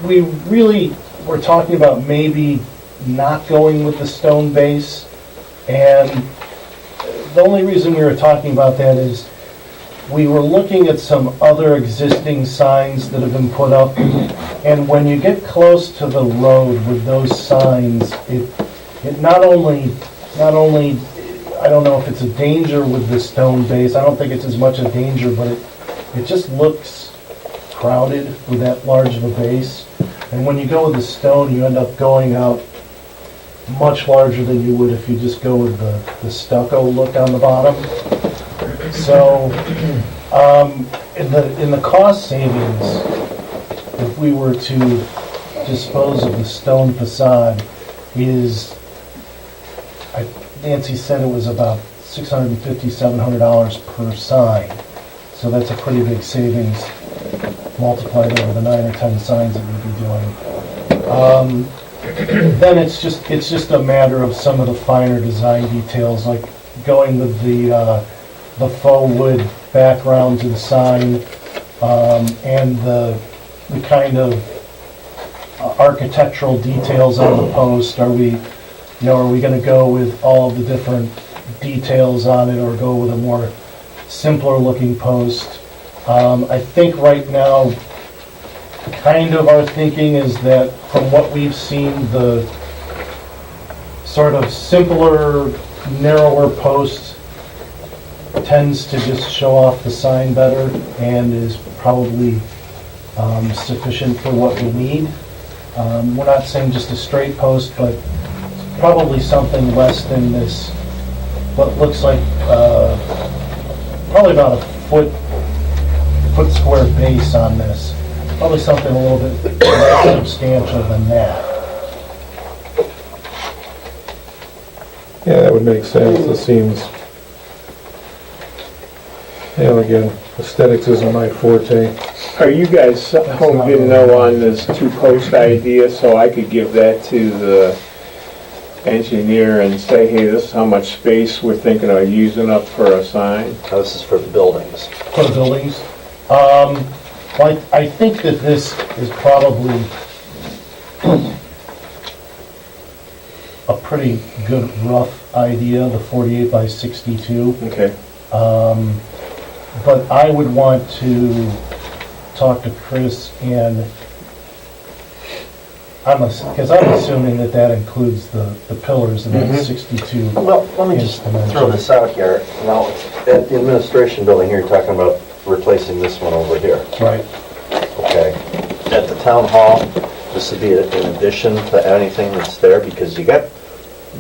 we really were talking about maybe not going with the stone base. And the only reason we were talking about that is we were looking at some other existing signs that have been put up. And when you get close to the road with those signs, it not only, I don't know if it's a danger with the stone base. I don't think it's as much a danger, but it just looks crowded with that large of a base. And when you go with the stone, you end up going out much larger than you would if you just go with the stucco look on the bottom. So, in the cost savings, if we were to dispose of the stone facade, Nancy said it was about $650, $700 per sign. So that's a pretty big savings multiplied over the 9 or 10 signs that we'd be doing. Then it's just a matter of some of the finer design details, like going with the faux wood background to the sign, and the kind of architectural details on the post. Are we going to go with all of the different details on it, or go with a more simpler looking post? I think right now, kind of our thinking is that from what we've seen, the sort of simpler, narrower post tends to just show off the sign better and is probably sufficient for what we need. We're not saying just a straight post, but probably something less than this, what looks like probably about a foot square base on this. Probably something a little bit less substantial than that. Yeah, that would make sense. It seems, again, aesthetics isn't my forte. Are you guys home getting know on this two-post idea, so I could give that to the engineer and say, hey, this is how much space we're thinking of using up for a sign? This is for the buildings. For the buildings. Well, I think that this is probably a pretty good rough idea, the 48 by 62. Okay. But I would want to talk to Chris, and because I'm assuming that includes the pillars and that 62. Well, let me just throw this out here. Now, at the administration building here, you're talking about replacing this one over here. Right. Okay. At the town hall, this would be in addition to anything that's there, because you got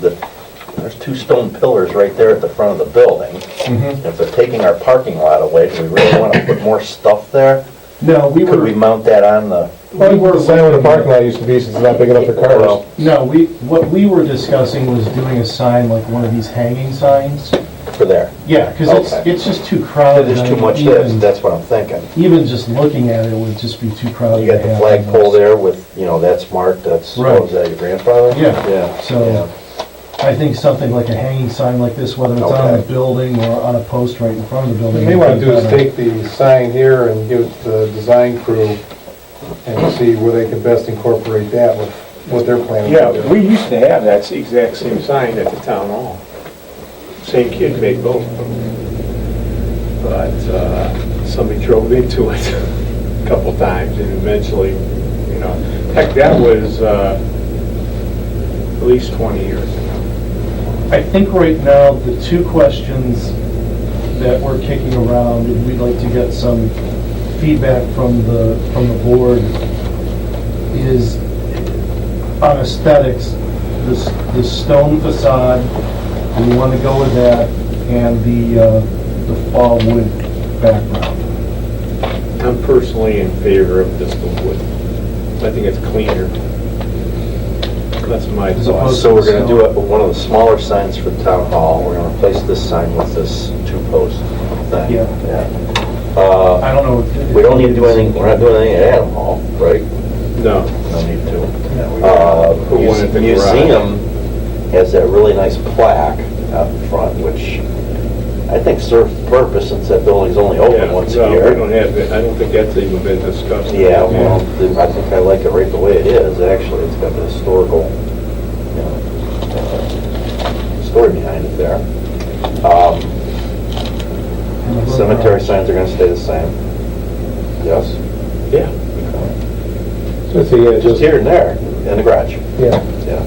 there's 2 stone pillars right there at the front of the building. Mm-hmm. If they're taking our parking lot away, do we really want to put more stuff there? No, Could we mount that on the... The sign where the parking lot used to be, since it's not big enough for cars. No, what we were discussing was doing a sign like one of these hanging signs. For there? Yeah, because Okay. it's just too crowded. There's too much there, that's what I'm thinking. Even just looking at it would just be too crowded. You got to the have flagpole those. there with, that's marked, that's, Right. what was that, your grandfather? Yeah. Yeah. So yeah. I think something like a hanging sign like this, whether it's on the building or on a post right in front of the building. What we want to do is would be take the sign here and give it to the design crew and see where they can best incorporate that with what they're planning Yeah, to do. we used to have that exact same sign at the town hall. Same kid made both of them. But somebody drove into it a couple times, and eventually, heck, that was at least 20 years ago. I think right now, the 2 questions that we're kicking around, and we'd like to get some feedback from the board, is on aesthetics, the stone facade, we want to go with that, and the fall wood background. I'm personally in favor of just the wood. I think it's cleaner. That's my thought. So we're going to do one of the smaller signs for the town hall. We're going to replace this sign with this 2-post thing. Yeah. I don't know. We don't need to do anything, we're not doing anything at Adam Hall, right? No. No need to. Put one at the Museum has that really nice plaque out in front, which I think serves the purpose, since that building's only open once a No, year. we don't have it. I don't think that's even been discussed. Yeah, well, I think I like it right the way it is, actually. It's got the historical, story behind it there. Cemetery signs are gonna stay the same. Yes? Yeah. So, Just here and there, in the garage. Yeah. Yeah.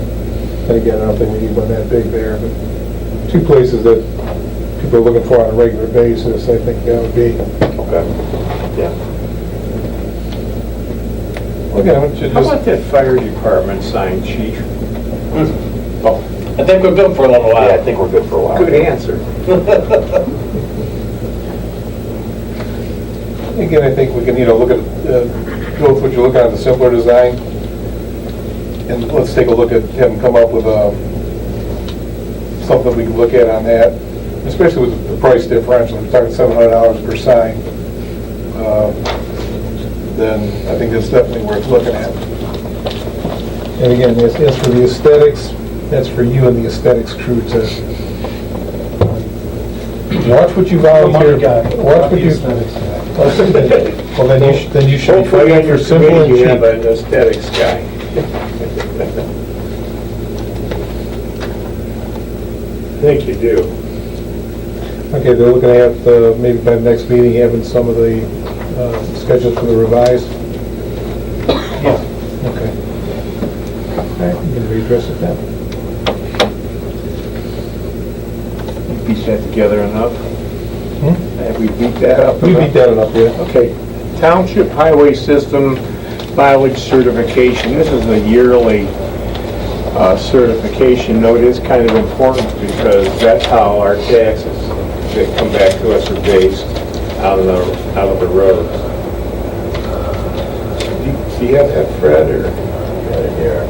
And again, I don't think we need one that big there, but 2 places that people are looking for on a regular basis, I think that would be. Okay. Yeah. Okay, I want you to How just, about that fire department sign, chief? I think we're good for a little Yeah, I while. think we're good for a while. Good answer. Again, I think we can, look at, go with what you're looking at, the simpler design. And let's take a look at, have them come up with something we can look at on that, especially with the price differential. We're talking $700 per sign. Then I think that's definitely worth looking at. And again, as for the aesthetics, that's for you and the aesthetics crew to watch what you volunteer. Watch what you. Well, then you should be Hopefully on fighting your for simple and committee you have cheap. an aesthetics guy. I think you do. Okay, they're looking at, maybe by the next meeting, having some of the schedules for the revised. Yeah. Okay. All right, you can readdress it then. You piece that together enough? Hmm? Have we beat that up? We enough? beat that enough, yeah. Okay, Township Highway System mileage certification. This is a yearly certification note. It's kind of important because that's how our taxes that come back to us are based out of the roads. Do you have that, Fred, or? Right here.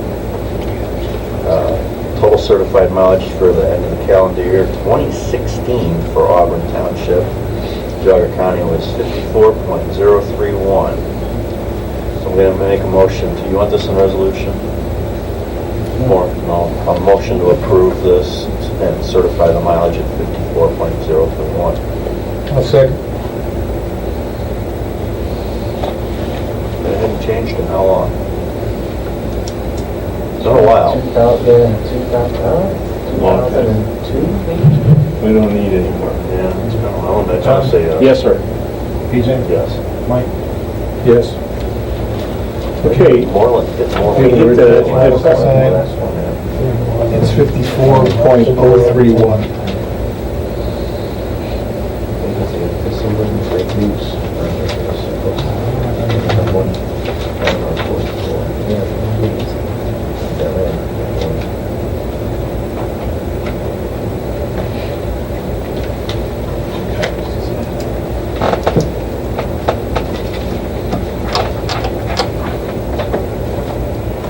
Total certified mileage for the end of the calendar year 2016 for Auburn Township, Geauga County was 54.031. So I'm going to make a motion to, you want this in resolution? Or, no, a motion to approve this and certify the mileage at 54.031. I'll second. It hadn't changed in how long? It's been a while. 2002, maybe? We don't need any more. Yeah, it's been a while. That's what I say. Yes, sir. PJ? Yes. Mike? Yes. Okay, Moreland, it's we Moreland. get the, Last one. It's 54.031.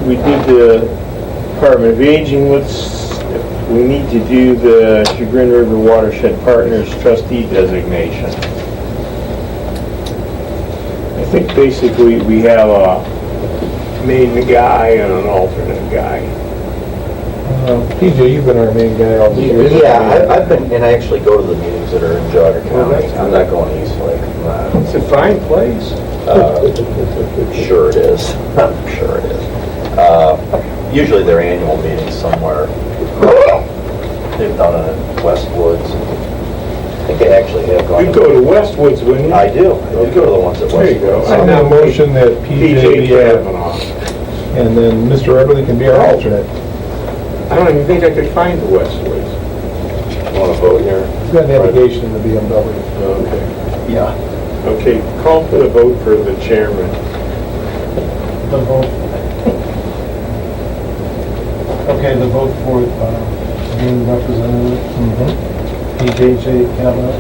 we did the Department of Aging. We need to do the Chagrin River Watershed Partners trustee designation. I think basically we have a main guy and an alternate guy. PJ, you've been our main guy all these years. Yeah, I've been, and I actually go to the meetings that are in Geauga County. I'm not going east like, It's a fine place. sure it is. I'm sure it is. Usually their annual meetings somewhere. They've done it in Westwoods. I think they actually have gone. You'd go to Westwoods, wouldn't you? I do. I do go to the ones at There you go. Westwoods. I have a motion that PJ PJ be our, Kavanaugh. and then Mr. Everly can be our alternate. I don't even think I could find the Westwoods. Want to vote here? He's got navigation in the BMW. Okay. Yeah. Okay, call for the vote for the chairman. The vote. Okay, the vote for being representative, PJ Kavanaugh,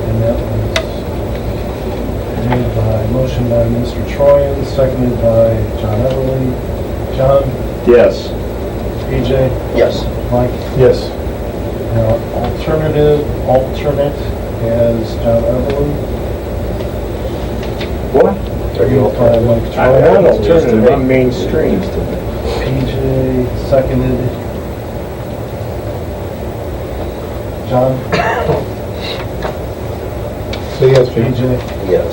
and that was made by, motion by Mr. Troyan, seconded by John Everly. John, Yes. PJ, Yes. Mike. Yes. Now, alternate as John Everly. What? Are you Mike I'm Troyan. not alternative, I'm mainstream. PJ, seconded. John, So yes, PJ. PJ, Yes.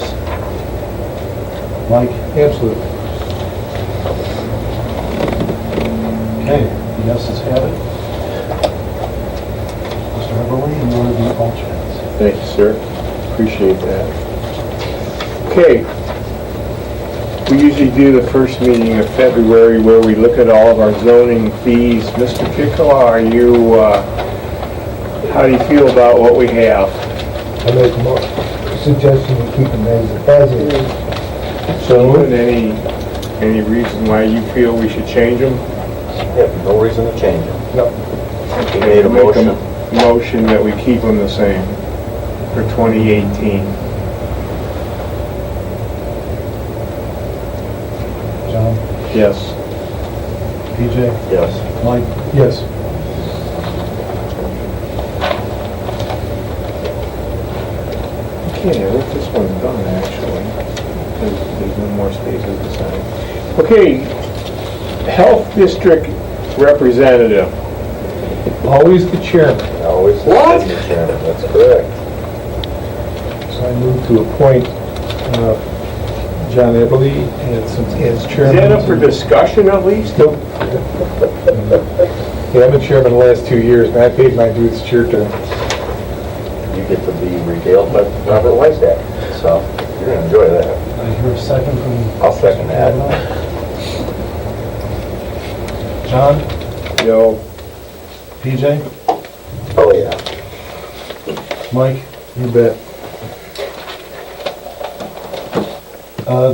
Mike. Absolutely. Okay, the yeses have it. Mr. Everly, you are the alternates. Thank you, sir. Appreciate that. Okay. We usually do the first meeting of February where we look at all of our zoning fees. Mr. Kikola, how do you feel about what we have? I make a suggestion to keep them as is. So, any reason why you feel we should change them? Yeah, no reason to change it. No. He made a Make motion. motion that we keep them the same for 2018. John, Yes. PJ, Yes. Mike, Yes. Okay, I think this one's done, actually. There's no more spaces to sign. Okay, Health District Representative. Always the chairman. Always the Mr. Chairman, that's correct. So I move to appoint John Eberly as Is chairman. that up for discussion at least? Nope. Yeah, I've been chairman the last 2 years, and I paid my dues. It's your turn. You get to be regaled by Robert Weisdack, so you're gonna enjoy that. I hear a second from... I'll second that. John, No. PJ, Oh, yeah. Mike, You bet.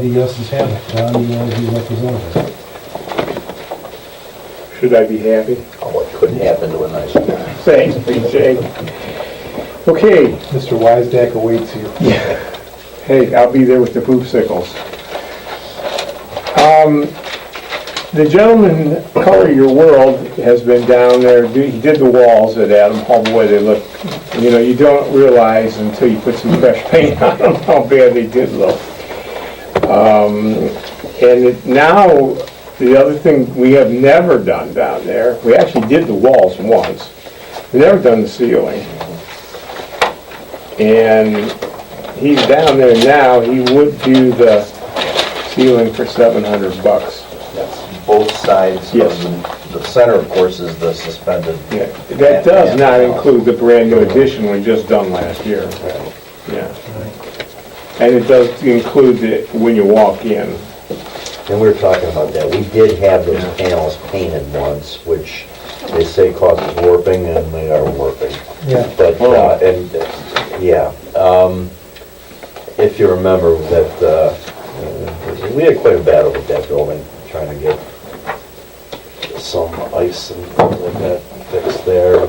the yeses have it. John, you are the representative. Should I be happy? Oh, what couldn't happen to a nice guy? Thanks, PJ. Okay, Mr. Weisdack awaits you. hey, I'll be there with the poopsicles. The gentleman, Color Your World, has been down there, he did the walls at Adam Hall. Boy, they look, you don't realize until you put some fresh paint on them how bad they did look. Now, the other thing we have never done down there, we actually did the walls once, we've never done the ceiling. And he's down there now, he would do the ceiling for $700. That's both sides. Yes. The center, of course, is the suspended. Yeah, that does not include the brand new addition we just done last year. Yeah. And it does include it when you walk in. And we were talking about that. We did have those panels painted once, which they say causes warping, and they are warping. Yeah. But, if you remember that, we had quite a battle with that building, trying to get some ice and things like that fixed there.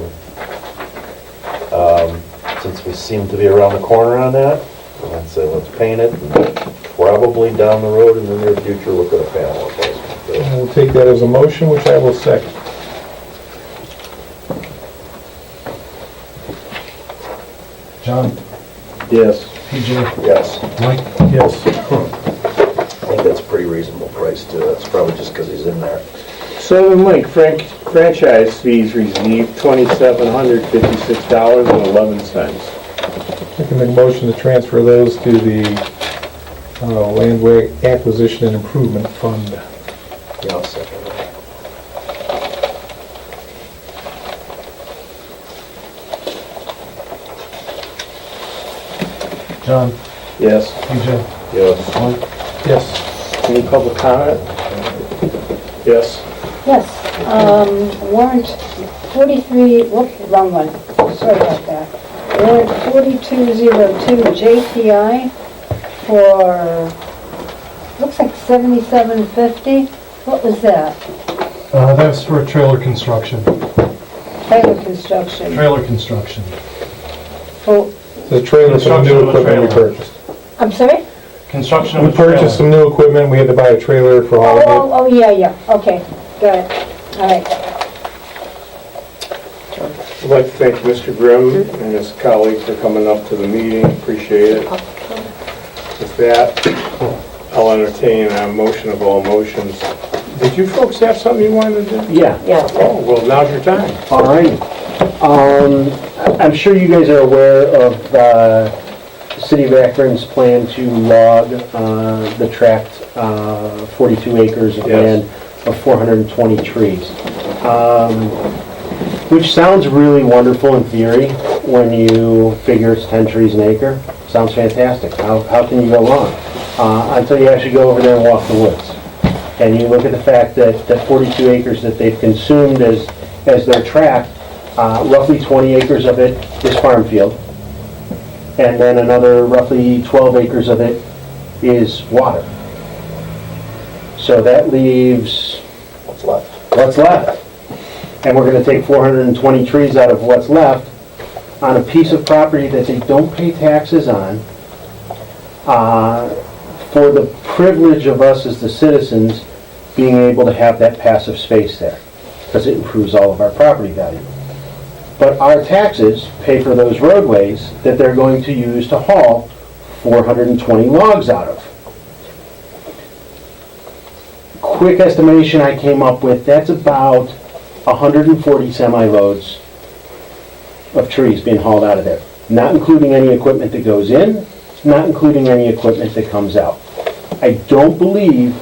Since we seem to be around the corner on that, I'd say let's paint it, and probably down the road in the near future, look at a panel replacement. I will take that as a motion, which I will second. John, Yes. PJ, Yes, Mike, Yes. I think that's a pretty reasonable price too. That's probably just because he's in there. Southern Link franchise fees received $2,756.11. I can make a motion to transfer those to the Landway Acquisition and Improvement Fund. Yeah, I'll second that. John, Yes. PJ, Yes. Mike, Yes. Any public comment? Yes. Yes, warrant 43, whoop, wrong one, sorry about that. Warrant 4202 JPI for, looks like 7750. What was that? that's for trailer construction. Trailer construction. Trailer construction. Oh, The trailer for the Construction new of a equipment we trailer. purchased. I'm sorry? Construction We of a trailer. purchased some new equipment, we had to buy a trailer for all of it. Oh, yeah, okay, got it, all right. I'd like to thank Mr. Grimm and his colleague for coming up to the meeting, appreciate it. With that, I'll entertain a motion of all motions. Did you folks have something you wanted to do? Yeah, Oh, well, now's your time. all right. I'm sure you guys are aware of the City of Akron's plan to log the tract 42 acres of Yes. land of 420 trees. Which sounds really wonderful in theory when you figure it's 10 trees an acre. Sounds fantastic. How can you go wrong? Until you actually go over there and walk the woods. And you look at the fact that 42 acres that they've consumed as their tract, roughly 20 acres of it is farm field. And then another roughly 12 acres of it is water. So that leaves What's left? what's left. And we're gonna take 420 trees out of what's left on a piece of property that they don't pay taxes on, for the privilege of us as the citizens being able to have that passive space there, because it improves all of our property value. But our taxes pay for those roadways that they're going to use to haul 420 logs out of. Quick estimation I came up with, that's about 140 semi-loads of trees being hauled out of there. Not including any equipment that goes in, not including any equipment that comes out. I don't believe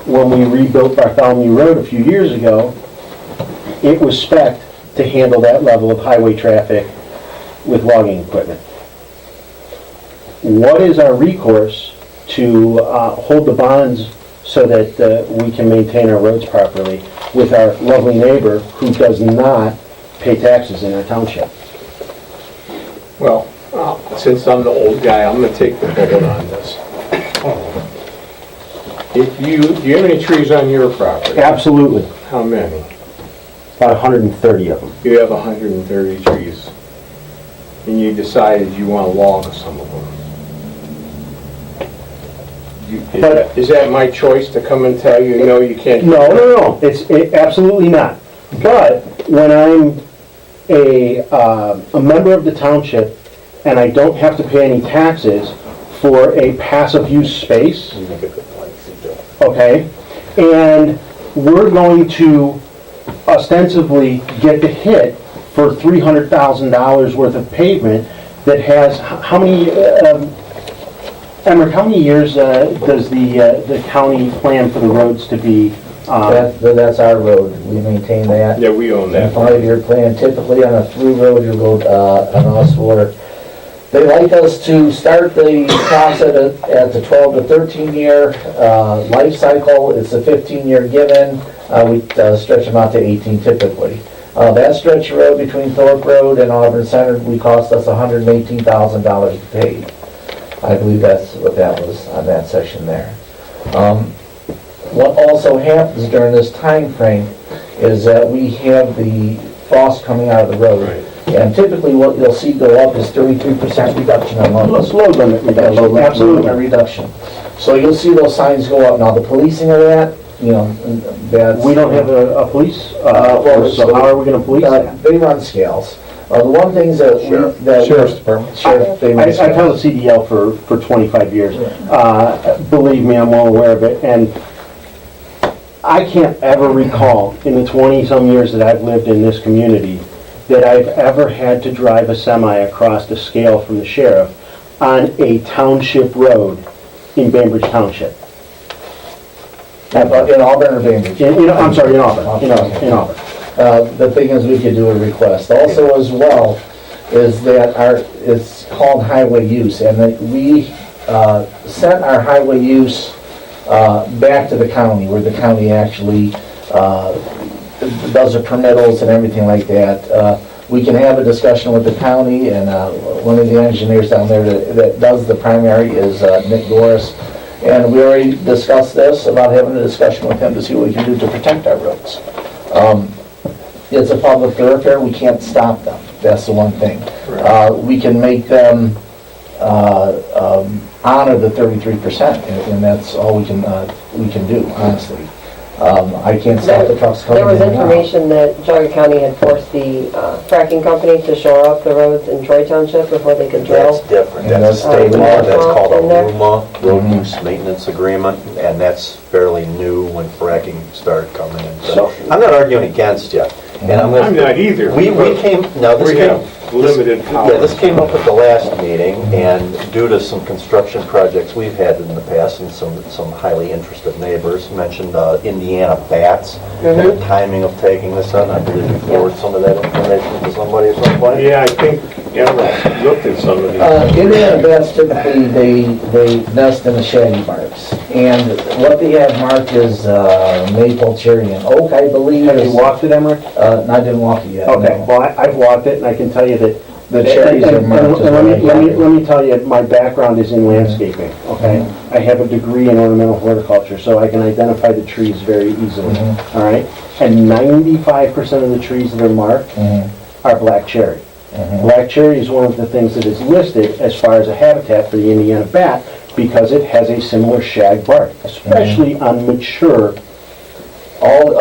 when we rebuilt Bartholomew Road a few years ago, it was spec'd to handle that level of highway traffic with logging equipment. What is our recourse to hold the bonds so that we can maintain our roads properly with our lovely neighbor who does not pay taxes in our township? Well, since I'm the old guy, I'm gonna take the bullet on this. Do you have any trees on your property? Absolutely. How many? About 130 of them. You have 130 trees, and you decided you want to log some of them. Is that my choice to come and tell you, no, you can't? No, it's absolutely not. But when I'm a member of the township and I don't have to pay any taxes for a passive use space, okay, and we're going to ostensibly get the hit for $300,000 worth of pavement that has, how many, Emmerich, how many years does the county plan for the roads to be? That's our road, we maintain that. Yeah, we own that. 5-year plan, typically on a through road, you go on us where they like us to start the process at the 12 to 13 year life cycle. It's a 15-year given. We stretch them out to 18 typically. That stretch of road between Thorpe Road and Auburn Center, we cost us $118,000 to pave. I believe that's what that was on that section there. What also happens during this time frame is that we have the frost coming out of the road. Right. And typically what you'll see go up is 33% reduction on loads. Load limit reduction, absolutely. Reduction. So you'll see those signs go up. Now the policing of that, you know, that's... We don't have a police, so how are we going to police that? They run scales. The one things that Sheriff's Department. Sheriff, they run I scales. tell the CDL for 25 years. Believe me, I'm well aware of it. And I can't ever recall in the 20-some years that I've lived in this community that I've ever had to drive a semi across the scale from the sheriff on a township road in Bainbridge Township. In Auburn or Bainbridge? I'm sorry, in Auburn. In Auburn. The thing is, we could do a request. Also as well, is that it's called highway use, and that we sent our highway use back to the county, where the county actually does the permittals and everything like that. We can have a discussion with the county, and one of the engineers down there that does the primary is Nick Goris. And we already discussed this, about having a discussion with him to see what we can do to protect our roads. It's a public thoroughfare, we can't stop them, that's the one thing. We can make them honor the 33%, and that's all we can do, honestly. I can't stop the trucks coming There was in and out. information that Jogga County had forced the fracking company to shore up the roads in Troy Township before they could drill. That's different. Yeah, That's a state that's law. That's called a in there. RUMA, Road Use Maintenance Agreement, and that's fairly new when fracking started coming in. So I'm not arguing against you. And I'm not either. We came, now this We came. have limited power. Yeah, this came up at the last meeting, and due to some construction projects we've had in the past, and some highly interested neighbors mentioned Indiana bats, and the timing of taking this on. I believe you forwarded some of that information to somebody at some point. Yeah, I think Emma looked at some of these. Indiana bats typically, they nest in the shaggy barks. And what they have marked is maple, cherry, and oak, I believe. Have you walked it, Emmerich? No, I didn't walk it yet. Okay, no. well, I've walked it, and I can tell you that... The cherries are marked as Let well. me tell you, my background is in landscaping, okay? I have a degree in ornamental horticulture, so I can identify the trees very easily, all right? And 95% of the trees that are marked are black cherry. Black cherry is one of the things that is listed as far as a habitat for the Indiana bat because it has a similar shag bark, especially on mature. All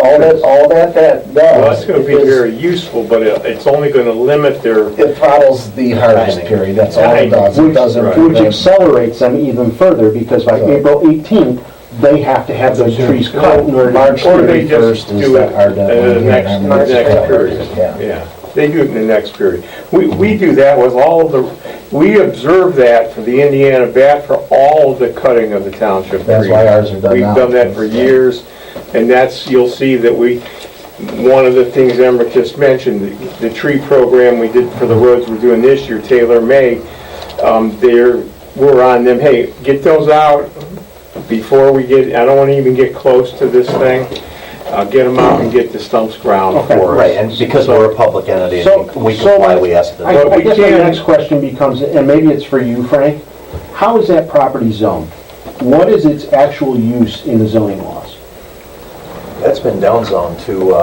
that does. Well, that's gonna be is very useful, but it's only gonna limit their, It throttles the harvest period, that's all it does. It doesn't Right. Which prevent. accelerates them even further, because by April 18th, they have to have those trees cut in order to... March or they 31st just is do it the hard in the next March period. 31st, yeah. Yeah, they do it in the next period. We do that with all of the, we observe that for the Indiana bat for all of the cutting of the township trees. That's why ours are done now. We've done that for years, and that's, you'll see that one of the things Emma just mentioned, the tree program we did for the roads we're doing this year, tailor-made, we're on them, hey, get those out before we get, I don't want to even get close to this thing. Get them out and get the stumps ground for us. Right, and because we're a public entity, So- we so comply, we ask them. I guess my next question becomes, and maybe it's for you, Frank, how is that property zoned? What is its actual use in the zoning laws? That's been downzoned to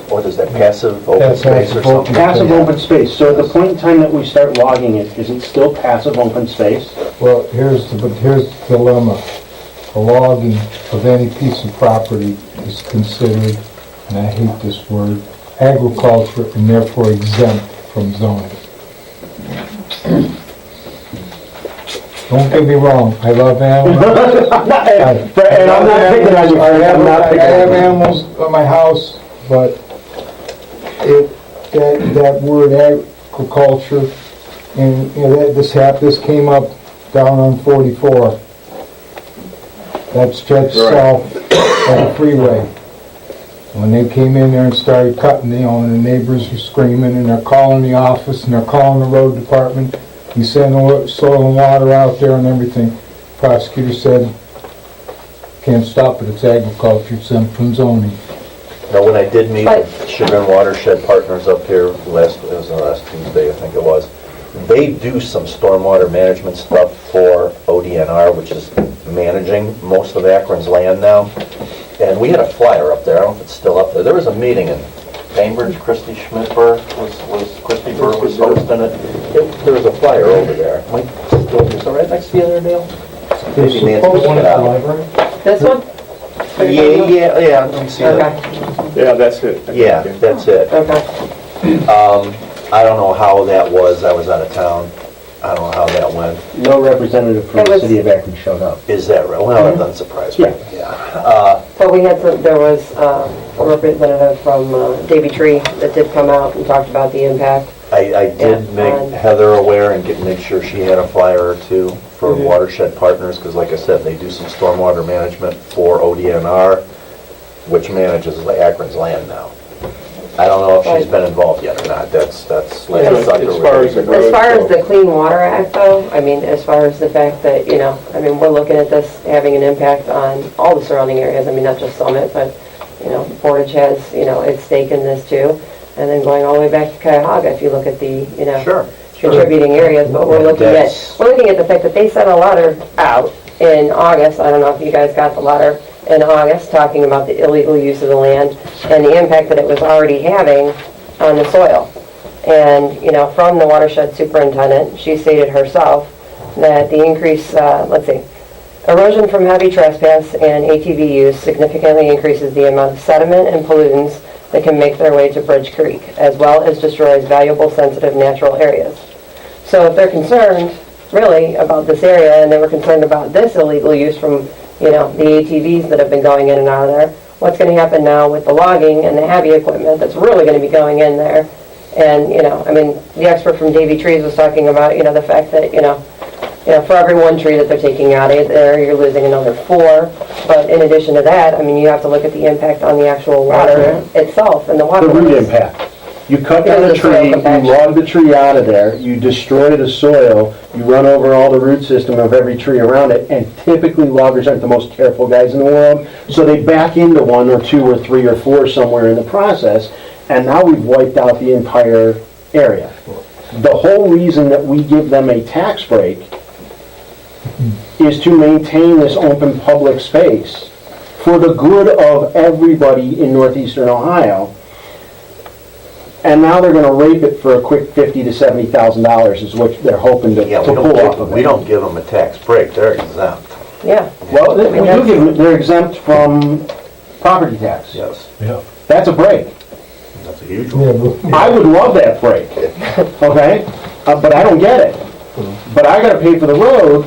what is that, passive open space or something? Passive open space, so at the point in time that we start logging it, is it still passive open space? Well, here's the dilemma. The logging of any piece of property is considered, and I hate this word, agriculture, and therefore exempt from zoning. Don't get me wrong, I love animals. And I'm not picking on you, I Frank, I'm not have picking on you. animals on my house, but that word agriculture, and you know, this came up down on 44. That stretched south of the freeway. When they came in there and started cutting, and the neighbors were screaming, and they're calling the office, and they're calling the road department, we send soil and water out there and everything. Prosecutor said, can't stop it, it's agriculture, it's exempt from zoning. Now, when I did meet with Chagrin Watershed Partners up here last Tuesday, I think it was, they do some stormwater management stuff for ODNR, which is managing most of Akron's land now. And we had a flyer up there, I don't know if it's still up there. There was a meeting in Cambridge, Christy Schmidt-Burr Christy Burr was hosting it. There was a flyer over there. Mike, is it right next to you there, Dale? Maybe Nancy put it out. This one? Yeah, let me see that. Okay, Yeah, that's it. Yeah, that's it. okay. I don't know how that was, I was out of town. I don't know how that went. No representative from It the was- city of Akron showed up. Is that right? Well, that doesn't surprise me. Yeah. So we had there was a representative from Davy Tree that did come out and talked about the impact. I did Yeah, make Heather aware and make sure she had a flyer or two for Watershed Partners, because like I said, they do some stormwater management for ODNR, which manages Akron's land now. I don't know if she's been involved yet or not, that's like As far as the As far as the Clean Water Act though, I mean, as far as the fact that, we're looking at this having an impact on all the surrounding areas, I mean, not just Summit, but, Portage has, its stake in this too. And then going all the way back to Cuyahoga, if you look at the, Sure. contributing areas, but we're looking at the fact that they sent a letter out in August. I don't know if you guys got the letter in August talking about the illegal use of the land and the impact that it was already having on the soil. And, from the watershed superintendent, she stated herself that the increase, erosion from heavy trespass and ATV use significantly increases the amount of sediment and pollutants that can make their way to Bridge Creek, as well as destroys valuable sensitive natural areas. So if they're concerned, really, about this area, and they were concerned about this illegal use from, the ATVs that have been going in and out of there, what's going to happen now with the logging and the heavy equipment that's really going to be going in there? And, the expert from Davy Trees was talking about, the fact that, for every one tree that they're taking out of there, you're losing another 4. But in addition to that, you have to look at the impact on the actual water itself and the water. The root impact. You cut down a tree, you log the tree out of there, you destroy the soil, you run over all the root system of every tree around it, and typically loggers aren't the most careful guys in the world, so they back into 1 or 2 or 3 or 4 somewhere in the process, and now we've wiped out the entire area. The whole reason that we give them a tax break is to maintain this open public space for the good of everybody in northeastern Ohio. And now they're gonna rape it for a quick $50,000 to $70,000 is what they're hoping to Yeah, pull off of it. we don't give them a tax break, they're exempt. Yeah. Well, we do give them, they're exempt from property tax. Yes, Yeah. That's a break. that's a huge Yeah, one. but- I would love that break, okay? But I don't get it. But I gotta pay for the road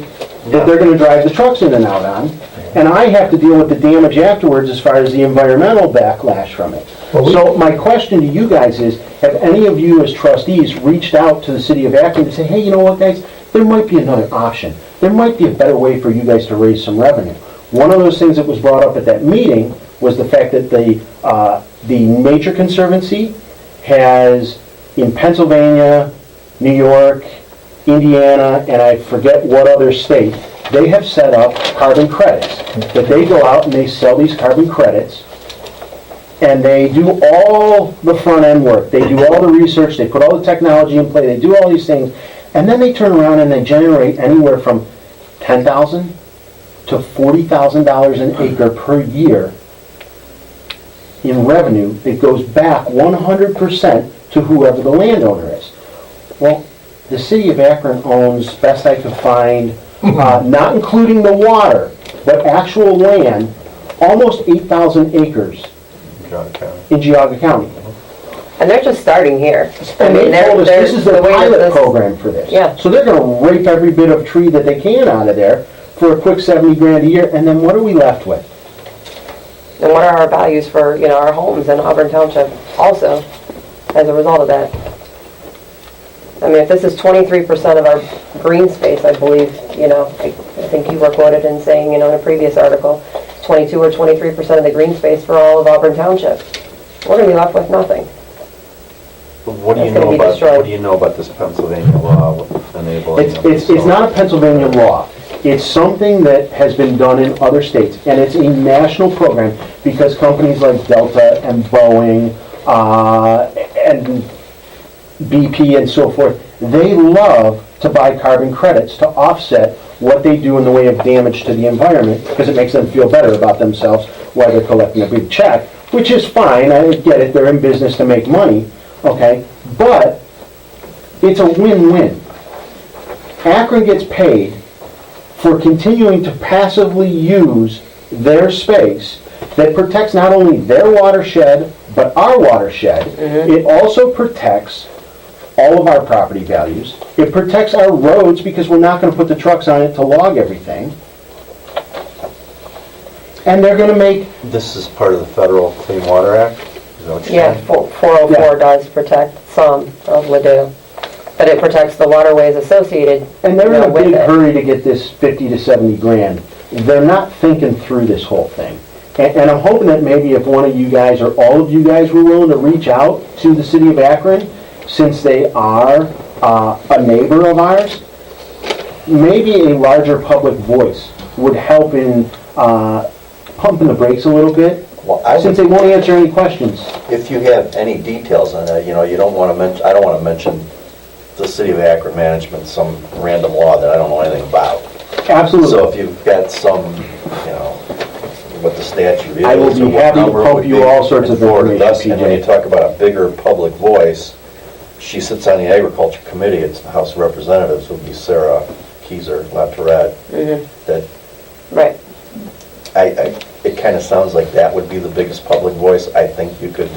that they're gonna drive the trucks in and out on, and I have to deal with the damage afterwards as far as the environmental backlash from it. So my question to you guys is, have any of you as trustees reached out to the city of Akron to say, hey, you know what, guys, there might be another option. There might be a better way for you guys to raise some revenue. One of those things that was brought up at that meeting was the fact that the Nature Conservancy has, in Pennsylvania, New York, Indiana, and I forget what other state, they have set up carbon credits. That they go out and they sell these carbon credits, and they do all the front end work. They do all the research, they put all the technology in play, they do all these things, and then they turn around and they generate anywhere from $10,000 to $40,000 an acre per year in revenue that goes back 100% to whoever the landowner is. Well, the city of Akron owns, best I could find, not including the water, but actual land, almost 8,000 acres in Geauga County. And they're just starting here. And they told us this is the their way that pilot this- program for this. Yeah. So they're gonna rape every bit of tree that they can out of there for a quick 70 grand a year, and then what are we left with? And what are our values for, our homes in Auburn Township also, as a result of that? I mean, if this is 23% of our green space, I believe, I think you were quoted in saying, in a previous article, 22 or 23% of the green space for all of Auburn Township. We're gonna be left with nothing. What do you That's gonna know be about, destroyed. what do you know about this Pennsylvania law enabling? It's not a Pennsylvania law. It's something that has been done in other states, and it's a national program because companies like Delta and Boeing and BP and so forth, they love to buy carbon credits to offset what they do in the way of damage to the environment because it makes them feel better about themselves while they're collecting a big check, which is fine. I get it. They're in business to make money, okay? But it's a win-win. Akron gets paid for continuing to passively use their space that protects not only their watershed, but our watershed. It also protects all of our property values. It protects our roads because we're not going to put the trucks on it to log everything. And they're going to make... This is part of the Federal Clean Water Act? Is that what you're Yeah, saying? 404 does protect some of Ladue, but it protects the waterways associated And they're in a with big it. hurry to get this 50 to 70 grand. They're not thinking through this whole thing. And I'm hoping that maybe if one of you guys or all of you guys were willing to reach out to the city of Akron, since they are a neighbor of ours, maybe a larger public voice would help in pumping the brakes a little bit, Well, I since would, they won't answer any questions. if you have any details on that, you don't want to mention, I don't want to mention the city of Akron management, some random law that I don't know anything about. Absolutely. So if you've got some, what the statute is. I will be or what happy to number pump would you be all sorts of forwarded to us. information, And when you PJ. talk about a bigger public voice, she sits on the agriculture committee, it's the House of Representatives, would be Sarah Keyser, LaTourette. That, Right. it kind of sounds like that would be the biggest public voice. I think you could.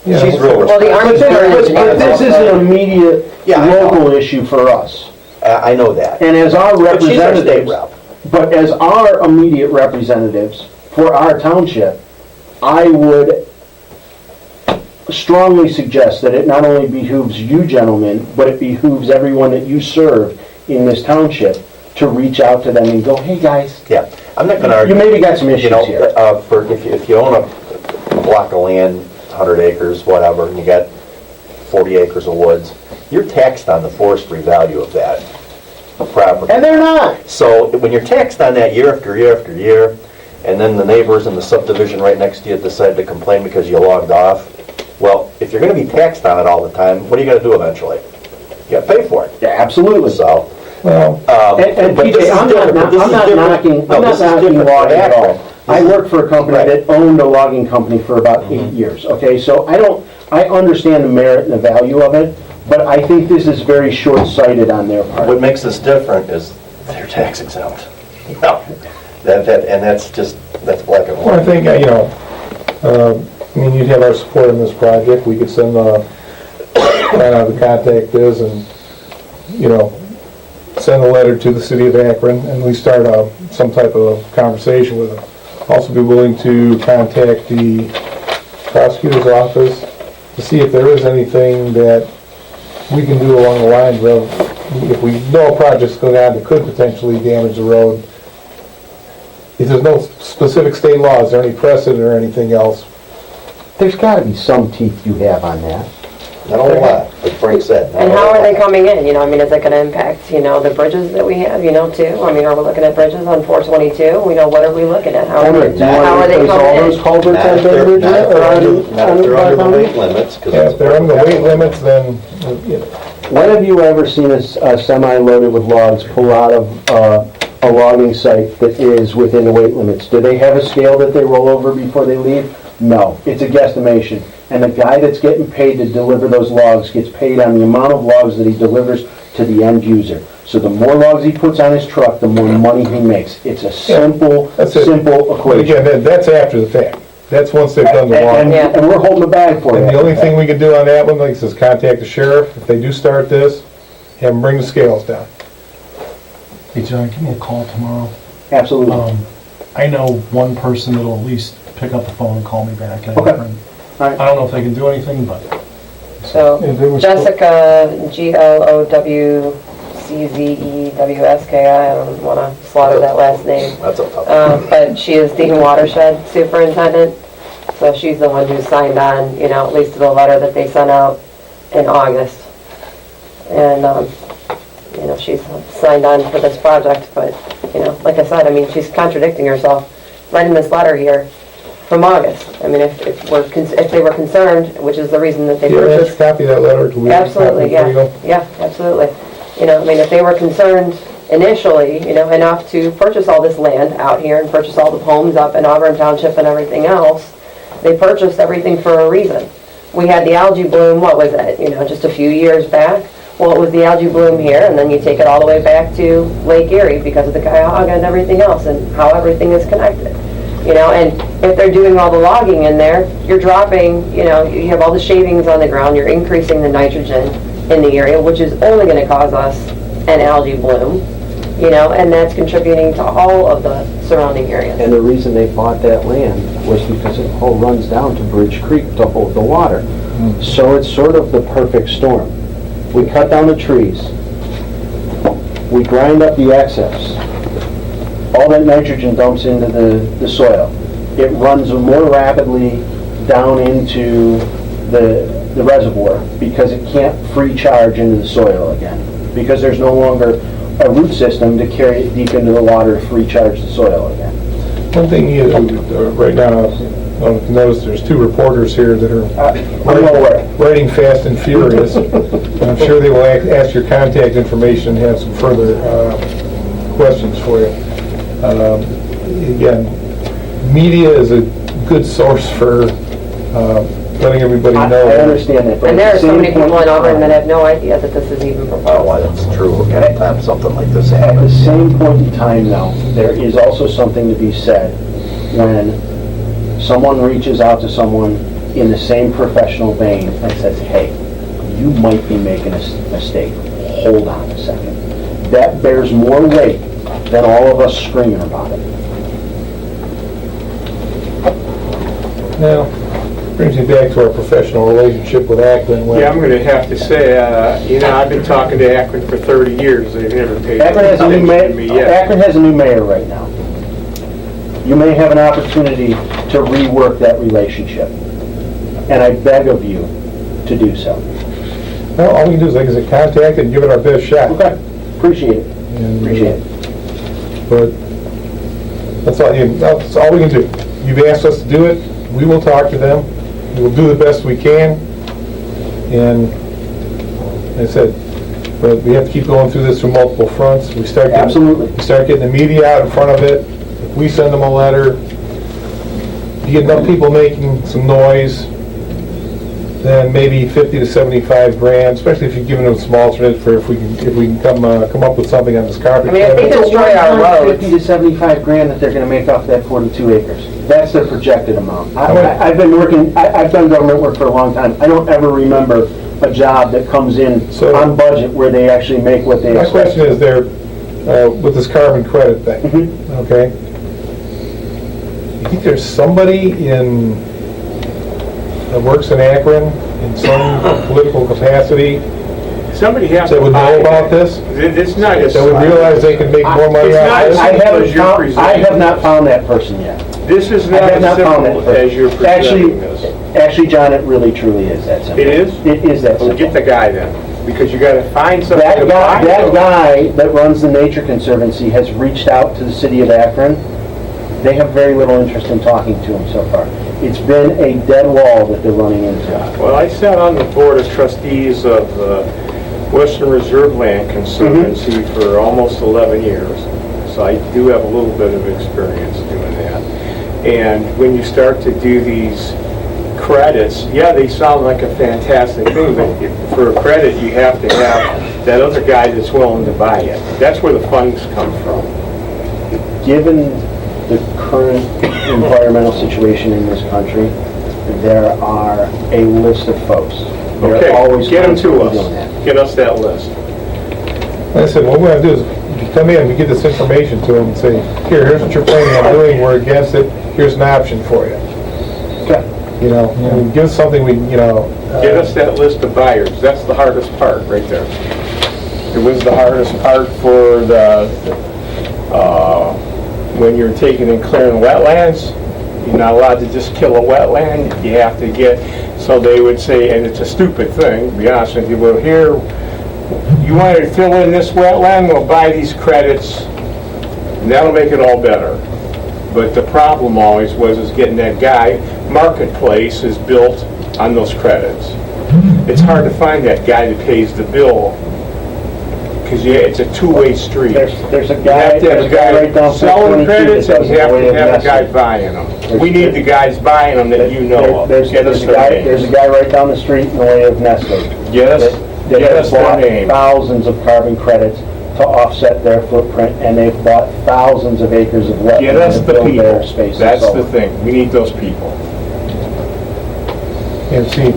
Yeah. She's real Well, the Army responsible. But this is an immediate Yeah, I know. local issue for us. I know that. And as our But she's our state representatives, rep. but as our immediate representatives for our township, I would strongly suggest that it not only behooves you gentlemen, but it behooves everyone that you serve in this township to reach out to them and go, hey guys, Yeah, I'm not going to argue. you maybe got some issues here. If you own a block of land, 100 acres, whatever, and you got 40 acres of woods, you're taxed on the forestry value of that property. And they're not. So when you're taxed on that year after year after year, and then the neighbors in the subdivision right next to you decide to complain because you logged off, well, if you're going to be taxed on it all the time, what are you going to do eventually? You got to pay for it. Yeah, absolutely. So, Well, And But this PJ, is I'm different. not This is different. knocking, No, I'm this not is knocking different logging at all. Akron. I worked for a company Right. that owned a logging company for about 8 years, okay? So I understand the merit and the value of it, but I think this is very short-sighted on their part. What makes this different is they're tax exempt. No, and that's black and Well, I white. think, I mean, you'd have our support in this project. We could send, find out who the contact is and, send a letter to the city of Akron, and we start some type of conversation with them. Also be willing to contact the prosecutor's office to see if there is anything that we can do along the lines of, if we know a project's going on that could potentially damage the road. If there's no specific state law, is there any precedent or anything else? There's gotta be some teeth you have on that. Not a lot, like Frank said. not And a how are lot. they coming in, I mean, is it gonna impact, the bridges that we have, too? I mean, are we looking at bridges on 422? What are we looking at? How Emmerich, do you how want are to they replace all coming those in? culverts Not on if they're, Bainbridge not if or they're on under the County? weight limits, because Yeah, if they're under the weight limits, then, When have you ever seen a semi loaded with logs pull out of a logging site that is within the weight limits? Do they have a scale that they roll over before they leave? No, it's a guesstimation. And the guy that's getting paid to deliver those logs gets paid on the amount of logs that he delivers to the end user. So the more logs he puts on his truck, the more money he makes. It's a simple, that's it. simple but equation. again, that's after the fact. That's once they've done the And, law. and we're holding the bag for And you. the only thing we could do on that one, like it says, contact the sheriff. If they do start this, have them bring the scales down. Hey, John, give me a call tomorrow. Absolutely. I know one person that'll at least pick up the phone and call me back. Okay. I don't know if they can do anything, but So, Yeah, there was- Jessica, Glowczewski, I don't wanna slaughter that last name. That's a tough one. But she is the watershed superintendent, so she's the one who signed on, at least to the letter that they sent out in August. And, she's signed on for this project, but, like I said, I mean, she's contradicting herself, writing this letter here from August. I mean, if they were concerned, which is the reason that they Do you have an purchased. extra copy of that letter? Can we have a copy Absolutely, before you go? yeah, absolutely. I mean, if they were concerned initially, enough to purchase all this land out here and purchase all the homes up in Auburn Township and everything else, they purchased everything for a reason. We had the algae bloom, what was it, just a few years back? Well, it was the algae bloom here, and then you take it all the way back to Lake Erie because of the Cuyahoga and everything else, and how everything is connected. And if they're doing all the logging in there, you're dropping, you have all the shavings on the ground, you're increasing the nitrogen in the area, which is only gonna cause us an algae bloom, and that's contributing to all of the surrounding areas. And the reason they bought that land was because it all runs down to Bridge Creek to hold the water. So it's sort of the perfect storm. We cut down the trees. We grind up the excess. All that nitrogen dumps into the soil. It runs more rapidly down into the reservoir because it can't free charge into the soil again. Because there's no longer a root system to carry it deep into the water to free charge the soil again. One thing you, right now, notice there's two reporters here that are I'm aware. writing fast and furious. I'm sure they will ask your contact information and have some further questions for you. Again, media is a good source for letting everybody know. I understand that. but And at there are the so same many people point in Auburn that time- have no idea that this is even Oh, proposed. why that's true, anytime something like this At the happens. same point in time, though, there is also something to be said when someone reaches out to someone in the same professional vein and says, hey, you might be making a mistake. Hold on a second. That bears more weight than all of us screaming about it. Now, brings me back to our professional relationship with Akron. when- Yeah, I'm gonna have to say, I've been talking to Akron for 30 years, they've never paid Akron has a new attention to me mayor. yet. Akron has a new mayor right now. You may have an opportunity to rework that relationship, and I beg of you to do so. Well, all we can do is, like I said, contact and give it our best shot. Okay, appreciate it. And, Appreciate it. But that's all we can do. You've asked us to do it, we will talk to them, we will do the best we can, and like I said, but we have to keep going through this through multiple fronts. We start getting the media out in front of it. If we send them a letter, you get enough people making some noise, then maybe 50 to 75 grand, especially if you're giving them some alternate for if we can come up with something on this carpet. I mean, if they destroy our roads, 50 to 75 grand that they're gonna make off that 42 acres. That's their projected amount. I've been working, I've done government work for a long time. I don't ever remember a job that comes in on budget where they actually make what they My expect. question is there, with this carbon credit thing, okay? You think there's somebody that works in Akron in some political capacity Somebody has to that would buy know it. about this? It's not That would realize they could make more money It's out not of this? I have not found that person yet. This is I not have as not found that simple as you're presenting this. Actually, John, it really truly is that simple. It is? It is that Well, simple. get the guy then, because you gotta find something to buy. That guy that runs the Nature Conservancy has reached out to the city of Akron. They have very little interest in talking to him so far. It's been a dead wall that they're running into. Well, I sat on the board of trustees of the Western Reserve Land Conservancy for almost 11 years, so I do have a little bit of experience doing that. And when you start to do these credits, yeah, they sound like a fantastic thing, but for a credit, you have to have that other guy that's willing to buy it. That's where the funds come from. Given the current environmental situation in this country, there are a list of folks. They're Okay, always get them to constantly us. doing that. Get us that list. Like I said, what we're gonna do is, you come in, we give this information to them and say, here's what you're planning on doing, we're against it, here's an option for you. Okay. You know, and give us something we, Get us that list of buyers. That's the hardest part, right there. It was the hardest part for when you're taking and clearing wetlands. You're not allowed to just kill a wetland. You have to get, so they would say, and it's a stupid thing, to be honest with you, well, here, you want to fill in this wetland, we'll buy these credits, and that'll make it all better. But the problem always was getting that guy. Marketplace is built on those credits. It's hard to find that guy that pays the bill, because it's a two-way street. There's a You guy, have to have a guy right down selling 622 credits, that and does you have the way to of have a guy nesting. buying them. We need the guys buying them that you know of. There's Get us a their guy, names. there's a guy right down the street in the way of nesting. Get us That their has bought name. thousands of carbon credits to offset their footprint, and they've bought thousands of acres of Get us wetlands to the build their people. space. and That's solar. the thing. We need those people. and see,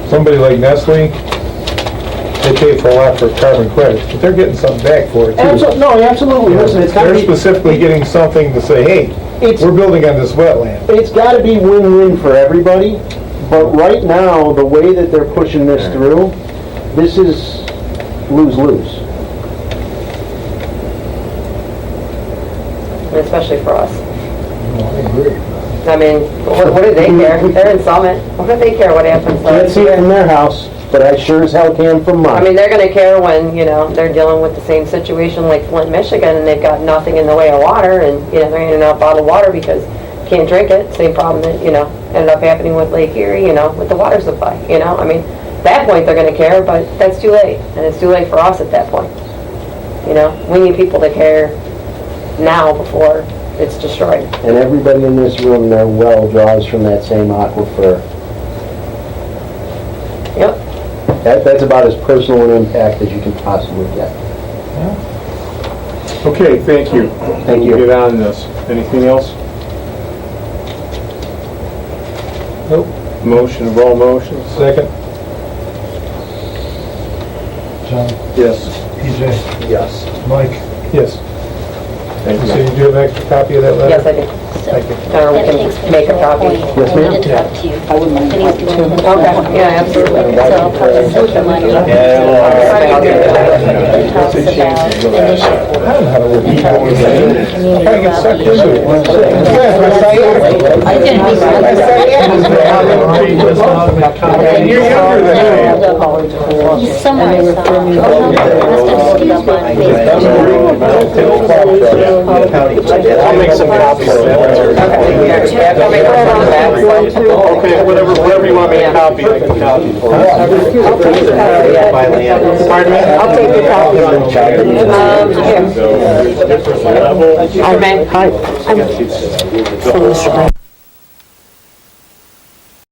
somebody like Nestle, they pay for a lot for carbon credits, but they're getting something back for it too. No, absolutely, listen, it's gotta They're be, specifically getting something to say, hey, we're building on this wetland. it's gotta be win-win for everybody, but right now, the way that they're pushing this through, this is lose-lose. especially for us. I agree. I mean, what do they care? They're in Summit. What do they care what happens? Can't see it from their house, but I sure as hell can from I mine. mean, they're gonna care when, they're dealing with the same situation like Flint, Michigan, and they've got nothing in the way of water, and, they're handing out bottled water because can't drink it. Same problem that, ended up happening with Lake Erie, with the water supply, I mean, at that point, they're gonna care, but that's too late, and it's too late for us at that point. We need people to care now before it's destroyed. And everybody in this room, their well draws from that same aquifer. Yep. That's about as personal an impact as you can possibly get. Okay, thank you. Thank you. We'll get on this. Anything else? Nope. Motion of all motions? Second? John, Yes. PJ, Yes. Mike, Yes. Thank So you. you do have an extra copy of that letter? Yes, I do. Thank you. Or we can make a copy. Yes, ma'am. to talk to you. I wouldn't mind talking to him. Okay, yeah, absolutely. So I'll probably put the money. Talks about initiative. I don't know how to work these boards. Community I get sucked into it. I didn't And you're younger than I am. He's somewhere. I'll make some copies of that. Okay, yeah, I'll make one on the back. Okay, whatever you want me to copy, I can copy for you. By land. Pardon me? I'll take the copy. Here. So there's different levels. Okay. Hi.